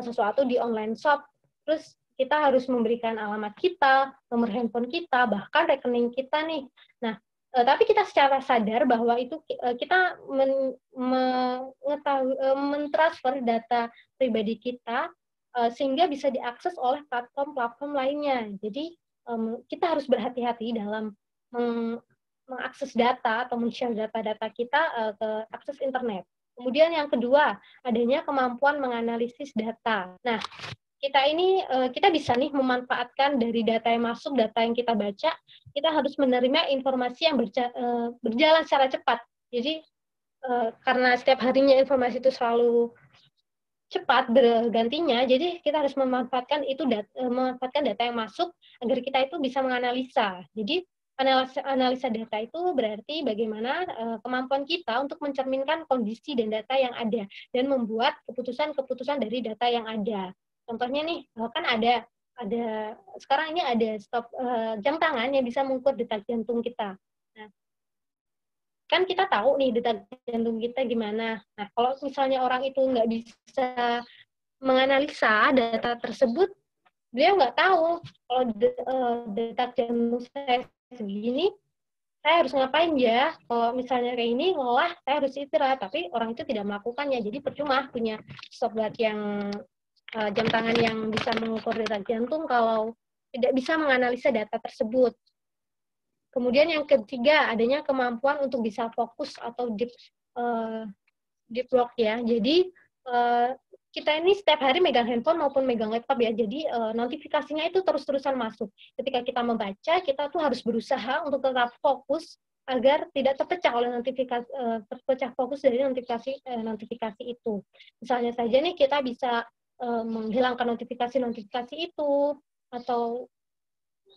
sesuatu di online shop, terus kita harus memberikan alamat kita, nomor handphone kita, bahkan rekening kita nih. Nah, tapi kita secara sadar bahwa itu kita mentransfer data pribadi kita sehingga bisa diakses oleh platform-platform lainnya. Jadi kita harus berhati-hati dalam mengakses data atau men-share data-data kita ke akses internet. Kemudian yang kedua, adanya kemampuan menganalisis data. Nah, kita bisa nih memanfaatkan dari data yang masuk, data yang kita baca, kita harus menerima informasi yang berjalan secara cepat. Jadi karena setiap harinya informasi itu selalu cepat bergantinya, jadi kita harus memanfaatkan data yang masuk agar kita itu bisa menganalisa. Jadi analisa data itu berarti bagaimana kemampuan kita untuk mencerminkan kondisi dan data yang ada dan membuat keputusan-keputusan dari data yang ada. Contohnya nih, kan ada sekarang ini ada jam tangan yang bisa mengukur detak jantung kita. Nah, kan kita tahu nih detak jantung kita gimana. Nah, kalau misalnya orang itu nggak bisa menganalisa data tersebut, beliau nggak tahu kalau detak jantung saya segini, saya harus ngapain ya? Kalau misalnya kayak ini, ngolah, saya harus istirahat. Tapi orang itu tidak melakukannya, jadi percuma punya stopwatch yang jam tangan yang bisa mengukur detak jantung kalau tidak bisa menganalisa data tersebut. Kemudian yang ketiga, adanya kemampuan untuk bisa fokus atau deep work ya. Jadi kita ini setiap hari megang handphone maupun megang laptop ya. Jadi notifikasinya itu terus-terusan masuk. Ketika kita membaca, kita tuh harus berusaha untuk tetap fokus agar tidak terpecah oleh terpecah fokus dari notifikasi itu. Misalnya saja nih kita bisa menghilangkan notifikasi itu, atau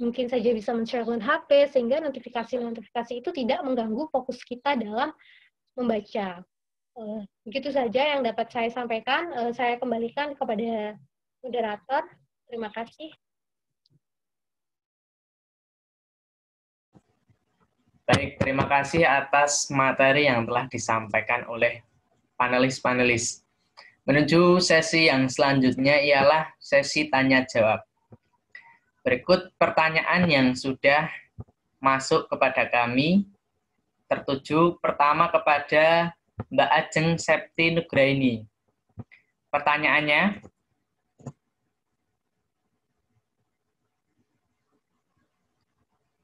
mungkin saja bisa men-silent HP sehingga notifikasi itu tidak mengganggu fokus kita dalam membaca. Begitu saja yang dapat saya sampaikan. Saya kembalikan kepada moderator. Terima kasih. Baik, terima kasih atas materi yang telah disampaikan oleh panelis-panelis. Menuju sesi yang selanjutnya ialah sesi tanya-jawab. Berikut pertanyaan yang sudah masuk kepada kami, tertuju pertama kepada Mbak Ajeng Septi Nugraini. Pertanyaannya,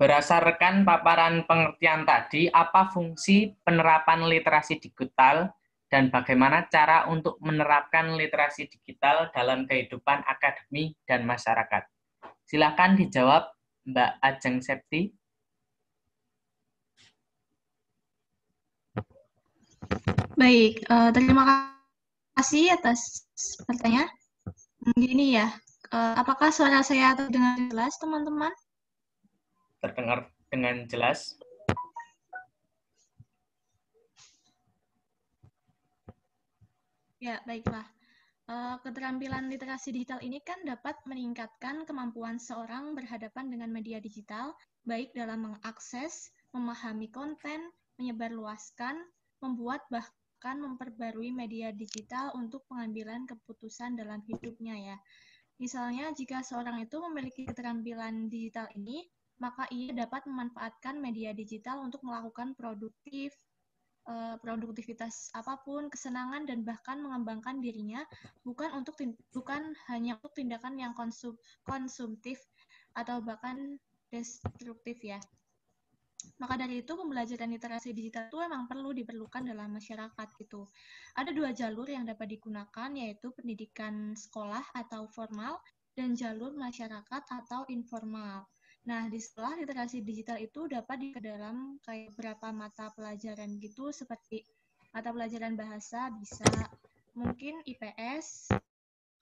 berdasarkan paparan pengertian tadi, apa fungsi penerapan literasi digital dan bagaimana cara untuk menerapkan literasi digital dalam kehidupan akademik dan masyarakat? Silakan dijawab Mbak Ajeng Septi. Baik, terima kasih atas pertanyaan. Gini ya, apakah suara saya terdengar jelas, teman-teman? Terdengar dengan jelas. Ya, baiklah. Keterampilan literasi digital ini kan dapat meningkatkan kemampuan seorang berhadapan dengan media digital, baik dalam mengakses, memahami konten, menyebarluaskan, membuat bahkan memperbarui media digital untuk pengambilan keputusan dalam hidupnya ya. Misalnya, jika seorang itu memiliki keterampilan digital ini, maka ia dapat memanfaatkan media digital untuk melakukan produktivitas apapun, kesenangan, dan bahkan mengembangkan dirinya, bukan hanya untuk tindakan yang konsumtif atau bahkan destruktif ya. Maka dari itu pembelajaran literasi digital itu memang diperlukan dalam masyarakat gitu. Ada 2 jalur yang dapat digunakan, yaitu pendidikan sekolah atau formal dan jalur masyarakat atau informal. Nah, di sekolah literasi digital itu dapat ke dalam kayak beberapa mata pelajaran gitu, seperti mata pelajaran bahasa bisa, mungkin IPS,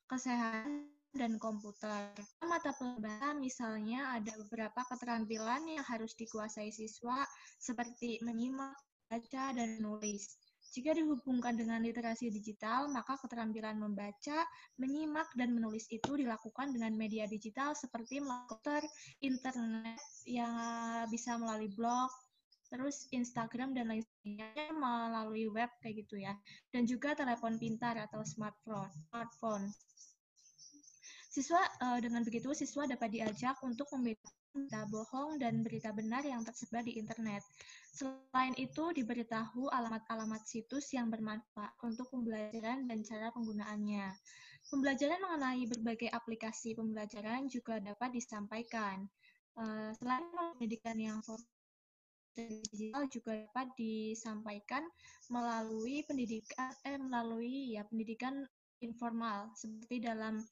kesehatan, dan komputer. Mata pelajaran misalnya ada beberapa keterampilan yang harus dikuasai siswa, seperti menyimak, baca, dan menulis. Jika dihubungkan dengan literasi digital, maka keterampilan membaca, menyimak, dan menulis itu dilakukan dengan media digital seperti komputer, internet yang bisa melalui blog, terus Instagram dan lain sebagainya melalui web kayak gitu ya. Dan juga telepon pintar atau smartphone. Dengan begitu, siswa dapat diajak untuk membedakan berita bohong dan berita benar yang tersebar di internet. Selain itu, diberitahu alamat-alamat situs yang bermanfaat untuk pembelajaran dan cara penggunaannya. Pembelajaran mengenai berbagai aplikasi pembelajaran juga dapat disampaikan. Selain pendidikan yang formal, digital juga dapat disampaikan melalui pendidikan informal seperti dalam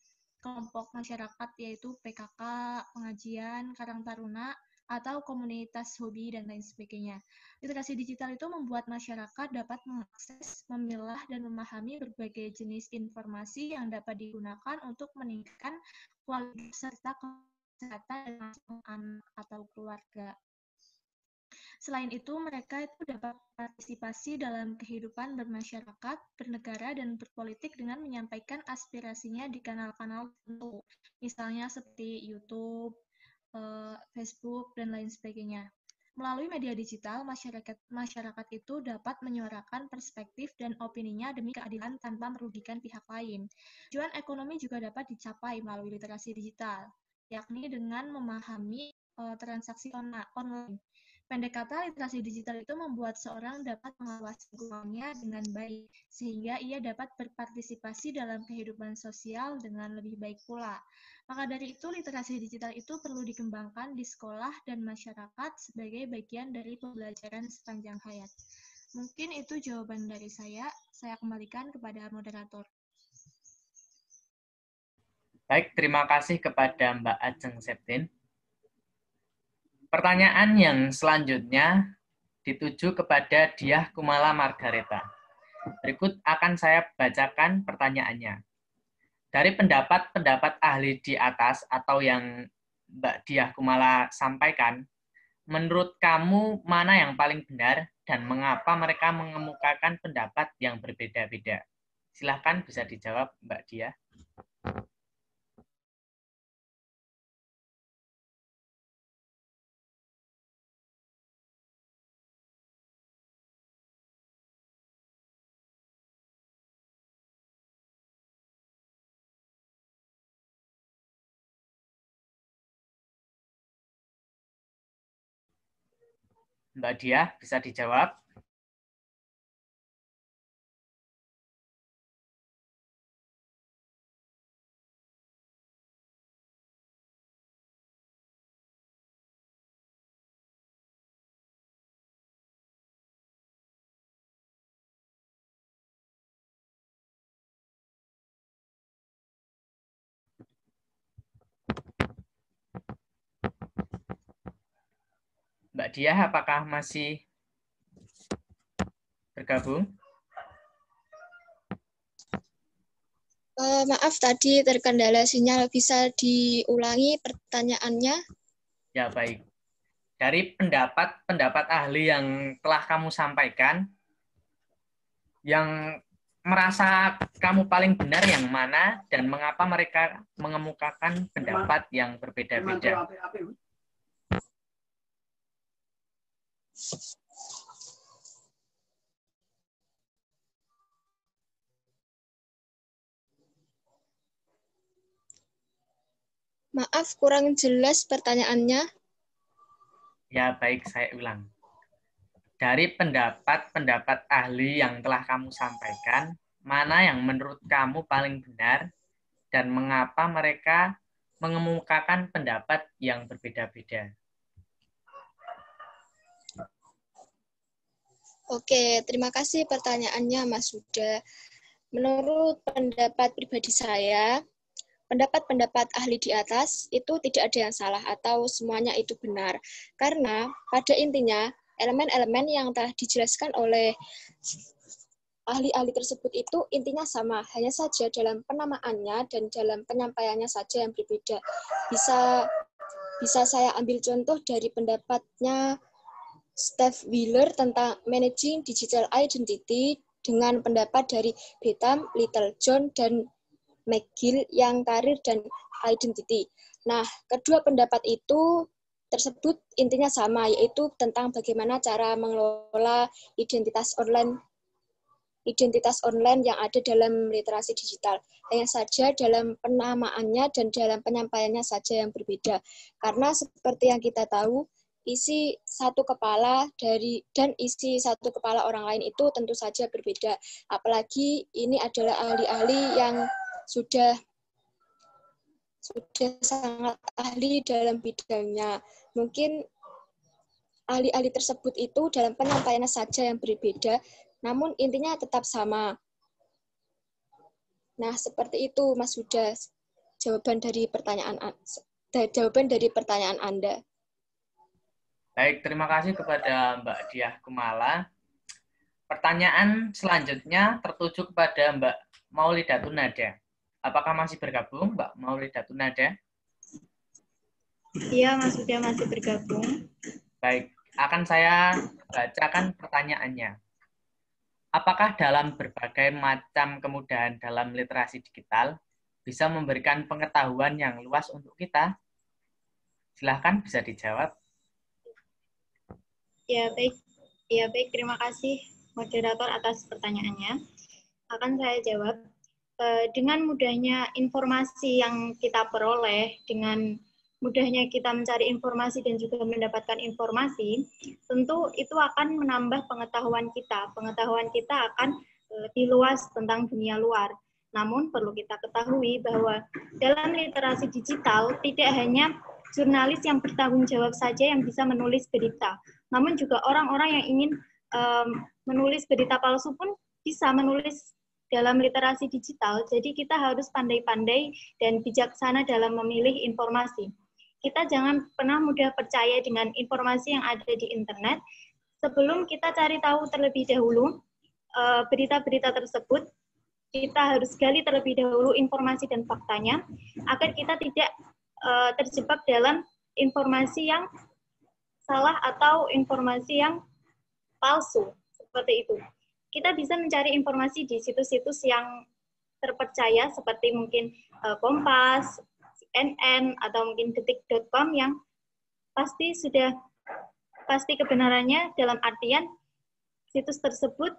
kelompok masyarakat yaitu PKK, pengajian, Karang Taruna, atau komunitas hobi dan lain sebagainya. Literasi digital itu membuat masyarakat dapat mengakses, memilah, dan memahami berbagai jenis informasi yang dapat digunakan untuk meningkatkan kualitas serta kesehatan anak atau keluarga. Selain itu, mereka itu dapat partisipasi dalam kehidupan bermasyarakat, bernegara, dan berpolitik dengan menyampaikan aspirasinya di kanal-kanal tertentu, misalnya seperti YouTube, Facebook, dan lain sebagainya. Melalui media digital, masyarakat itu dapat menyuarakan perspektif dan opininya demi keadilan tanpa merugikan pihak lain. Tujuan ekonomi juga dapat dicapai melalui literasi digital, yakni dengan memahami transaksi online. Pendek kata, literasi digital itu membuat seorang dapat mengawasi keuangannya dengan baik, sehingga ia dapat berpartisipasi dalam kehidupan sosial dengan lebih baik pula. Maka dari itu, literasi digital itu perlu dikembangkan di sekolah dan masyarakat sebagai bagian dari pembelajaran sepanjang hayat. Mungkin itu jawaban dari saya kembalikan kepada moderator. Baik, terima kasih kepada Mbak Ajeng Septin. Pertanyaan yang selanjutnya dituju kepada Diah Kumala Margareta. Berikut akan saya bacakan pertanyaannya. Dari pendapat-pendapat ahli di atas atau yang Mbak Diah Kumala sampaikan, menurut kamu mana yang paling benar dan mengapa mereka mengemukakan pendapat yang berbeda-beda? Silahkan bisa dijawab Mbak Diah. Mbak Diah, bisa dijawab? Mbak Diah, apakah masih bergabung? Maaf, tadi terkendala sinyal. Bisa diulangi pertanyaannya? Ya, baik. Dari pendapat ahli yang telah kamu sampaikan, yang merasa kamu paling benar yang mana dan mengapa mereka mengemukakan pendapat yang berbeda-beda? Maaf, kurang jelas pertanyaannya. Ya, baik, saya ulang. Dari pendapat ahli yang telah kamu sampaikan, mana yang menurut kamu paling benar dan mengapa mereka mengemukakan pendapat yang berbeda-beda? Oke, terima kasih pertanyaannya, Mas Huda. Menurut pendapat pribadi saya, pendapat-pendapat ahli di atas itu tidak ada yang salah atau semuanya itu benar. Karena pada intinya, elemen-elemen yang telah dijelaskan oleh ahli-ahli tersebut itu intinya sama, hanya saja dalam penamaannya dan dalam penyampaiannya saja yang berbeda. Bisa saya ambil contoh dari pendapatnya Steve Wheeler tentang Managing Digital Identity dengan pendapat dari Betham, Littlejohn, dan McGill yang karir dan identity. Nah, kedua pendapat itu tersebut intinya sama, yaitu tentang bagaimana cara mengelola identitas online identitas online yang ada dalam literasi digital. Hanya saja dalam penamaannya dan dalam penyampaiannya saja yang berbeda. Karena seperti yang kita tahu, isi satu kepala dan isi satu kepala orang lain itu tentu saja berbeda. Apalagi ini adalah ahli-ahli yang sudah sangat ahli dalam bidangnya. Mungkin ahli-ahli tersebut itu dalam penyampaiannya saja yang berbeda, namun intinya tetap sama. Nah, seperti itu Mas Huda, jawaban dari pertanyaan Anda. Baik, terima kasih kepada Mbak Diah Kumala. Pertanyaan selanjutnya tertuju kepada Mbak Maulidatun Nada. Apakah masih bergabung, Mbak Maulidatun Nada? Iya, Mas Huda masih bergabung. Baik, akan saya bacakan pertanyaannya. Apakah dalam berbagai macam kemudahan dalam literasi digital bisa memberikan pengetahuan yang luas untuk kita? Silahkan bisa dijawab. Ya, baik. Terima kasih moderator atas pertanyaannya. Akan saya jawab. Dengan mudahnya informasi yang kita peroleh, dengan mudahnya kita mencari informasi dan juga mendapatkan informasi, tentu itu akan menambah pengetahuan kita. Pengetahuan kita akan lebih luas tentang dunia luar. Namun perlu kita ketahui bahwa dalam literasi digital tidak hanya jurnalis yang bertanggung jawab saja yang bisa menulis berita, namun juga orang-orang yang ingin menulis berita palsu pun bisa menulis dalam literasi digital. Jadi kita harus pandai-pandai dan bijaksana dalam memilih informasi. Kita jangan pernah mudah percaya dengan informasi yang ada di internet. Sebelum kita cari tahu terlebih dahulu berita-berita tersebut, kita harus gali terlebih dahulu informasi dan faktanya, agar kita tidak terjebak dalam informasi yang salah atau informasi yang palsu, seperti itu. Kita bisa mencari informasi di situs-situs yang terpercaya seperti mungkin Kompas, CNN, atau mungkin detik.com yang pasti kebenarannya dalam artian situs tersebut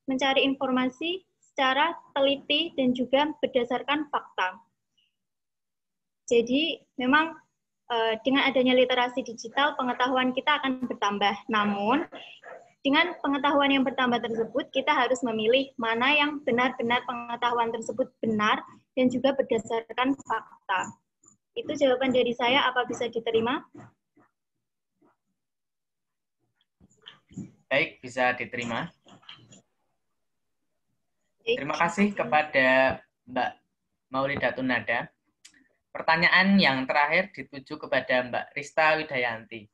mencari informasi secara teliti dan juga berdasarkan fakta. Jadi memang dengan adanya literasi digital pengetahuan kita akan bertambah. Namun dengan pengetahuan yang bertambah tersebut, kita harus memilih mana yang benar-benar pengetahuan tersebut benar dan juga berdasarkan fakta. Itu jawaban dari saya, apa bisa diterima? Baik, bisa diterima. Terima kasih kepada Mbak Maulidatun Nada. Pertanyaan yang terakhir dituju kepada Mbak Rista Widayanti.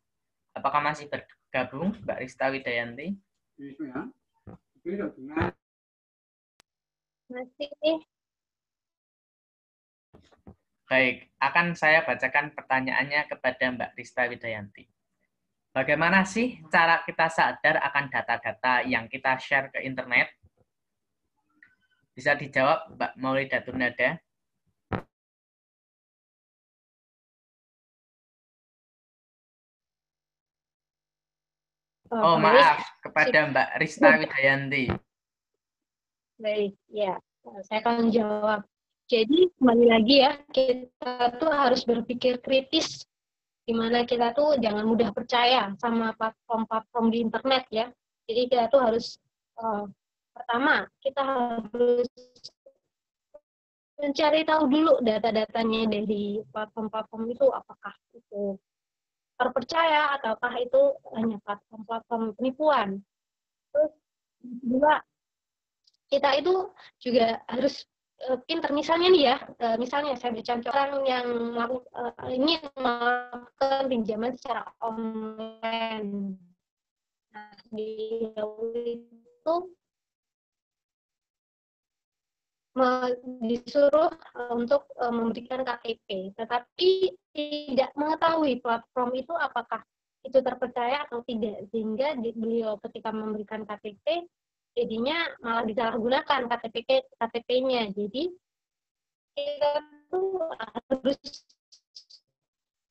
Apakah masih bergabung, Mbak Rista Widayanti? Masih. Baik, akan saya bacakan pertanyaannya kepada Mbak Rista Widayanti. Bagaimana sih cara kita sadar akan data-data yang kita share ke internet? Bisa dijawab, Mbak Maulidatun Nada? Oh, maaf, kepada Mbak Rista Widayanti. Baik, ya. Saya akan jawab. Jadi, kembali lagi ya, kita tuh harus berpikir kritis, di mana kita tuh jangan mudah percaya sama platform-platform di internet ya. Jadi, kita tuh harus, pertama, kita harus mencari tahu dulu data-datanya dari platform-platform itu, apakah itu terpercaya ataukah itu hanya platform-platform penipuan. Terus kedua, kita itu juga harus pinter. Misalnya nih ya, misalnya saya bercontoh orang yang ingin melakukan pinjaman secara online. Nah, dia itu disuruh untuk memberikan KTP, tetapi tidak mengetahui platform itu apakah itu terpercaya atau tidak, sehingga beliau ketika memberikan KTP jadinya malah disalahgunakan KTP-nya. Jadi kita tuh harus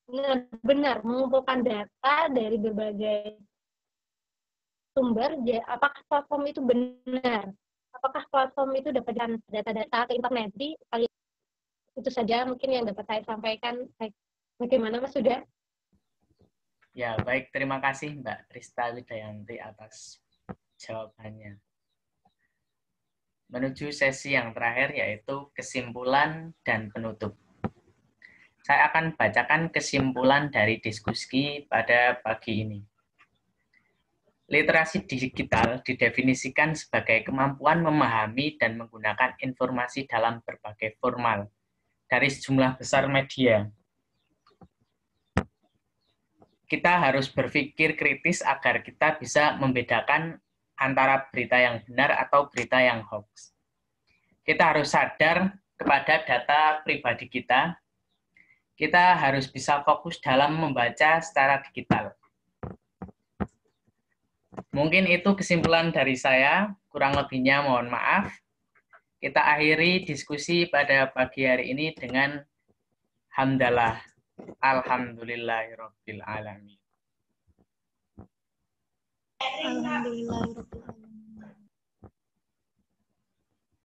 benar-benar mengumpulkan data dari berbagai sumber, apakah platform itu benar, apakah platform itu dapat data-data ke internet. Jadi itu saja mungkin yang dapat saya sampaikan. Bagaimana Mas Huda? Ya, baik. Terima kasih Mbak Rista Widayanti atas jawabannya. Menuju sesi yang terakhir, yaitu kesimpulan dan penutup. Saya akan bacakan kesimpulan dari diskusi pada pagi ini. Literasi digital didefinisikan sebagai kemampuan memahami dan menggunakan informasi dalam berbagai formal dari sejumlah besar media. Kita harus berpikir kritis agar kita bisa membedakan antara berita yang benar atau berita yang hoax. Kita harus sadar kepada data pribadi kita. Kita harus bisa fokus dalam membaca secara digital. Mungkin itu kesimpulan dari saya, kurang lebihnya mohon maaf. Kita akhiri diskusi pada pagi hari ini dengan hamdalah. Alhamdulillahirabbil alamin. Alhamdulillahirabbil alamin.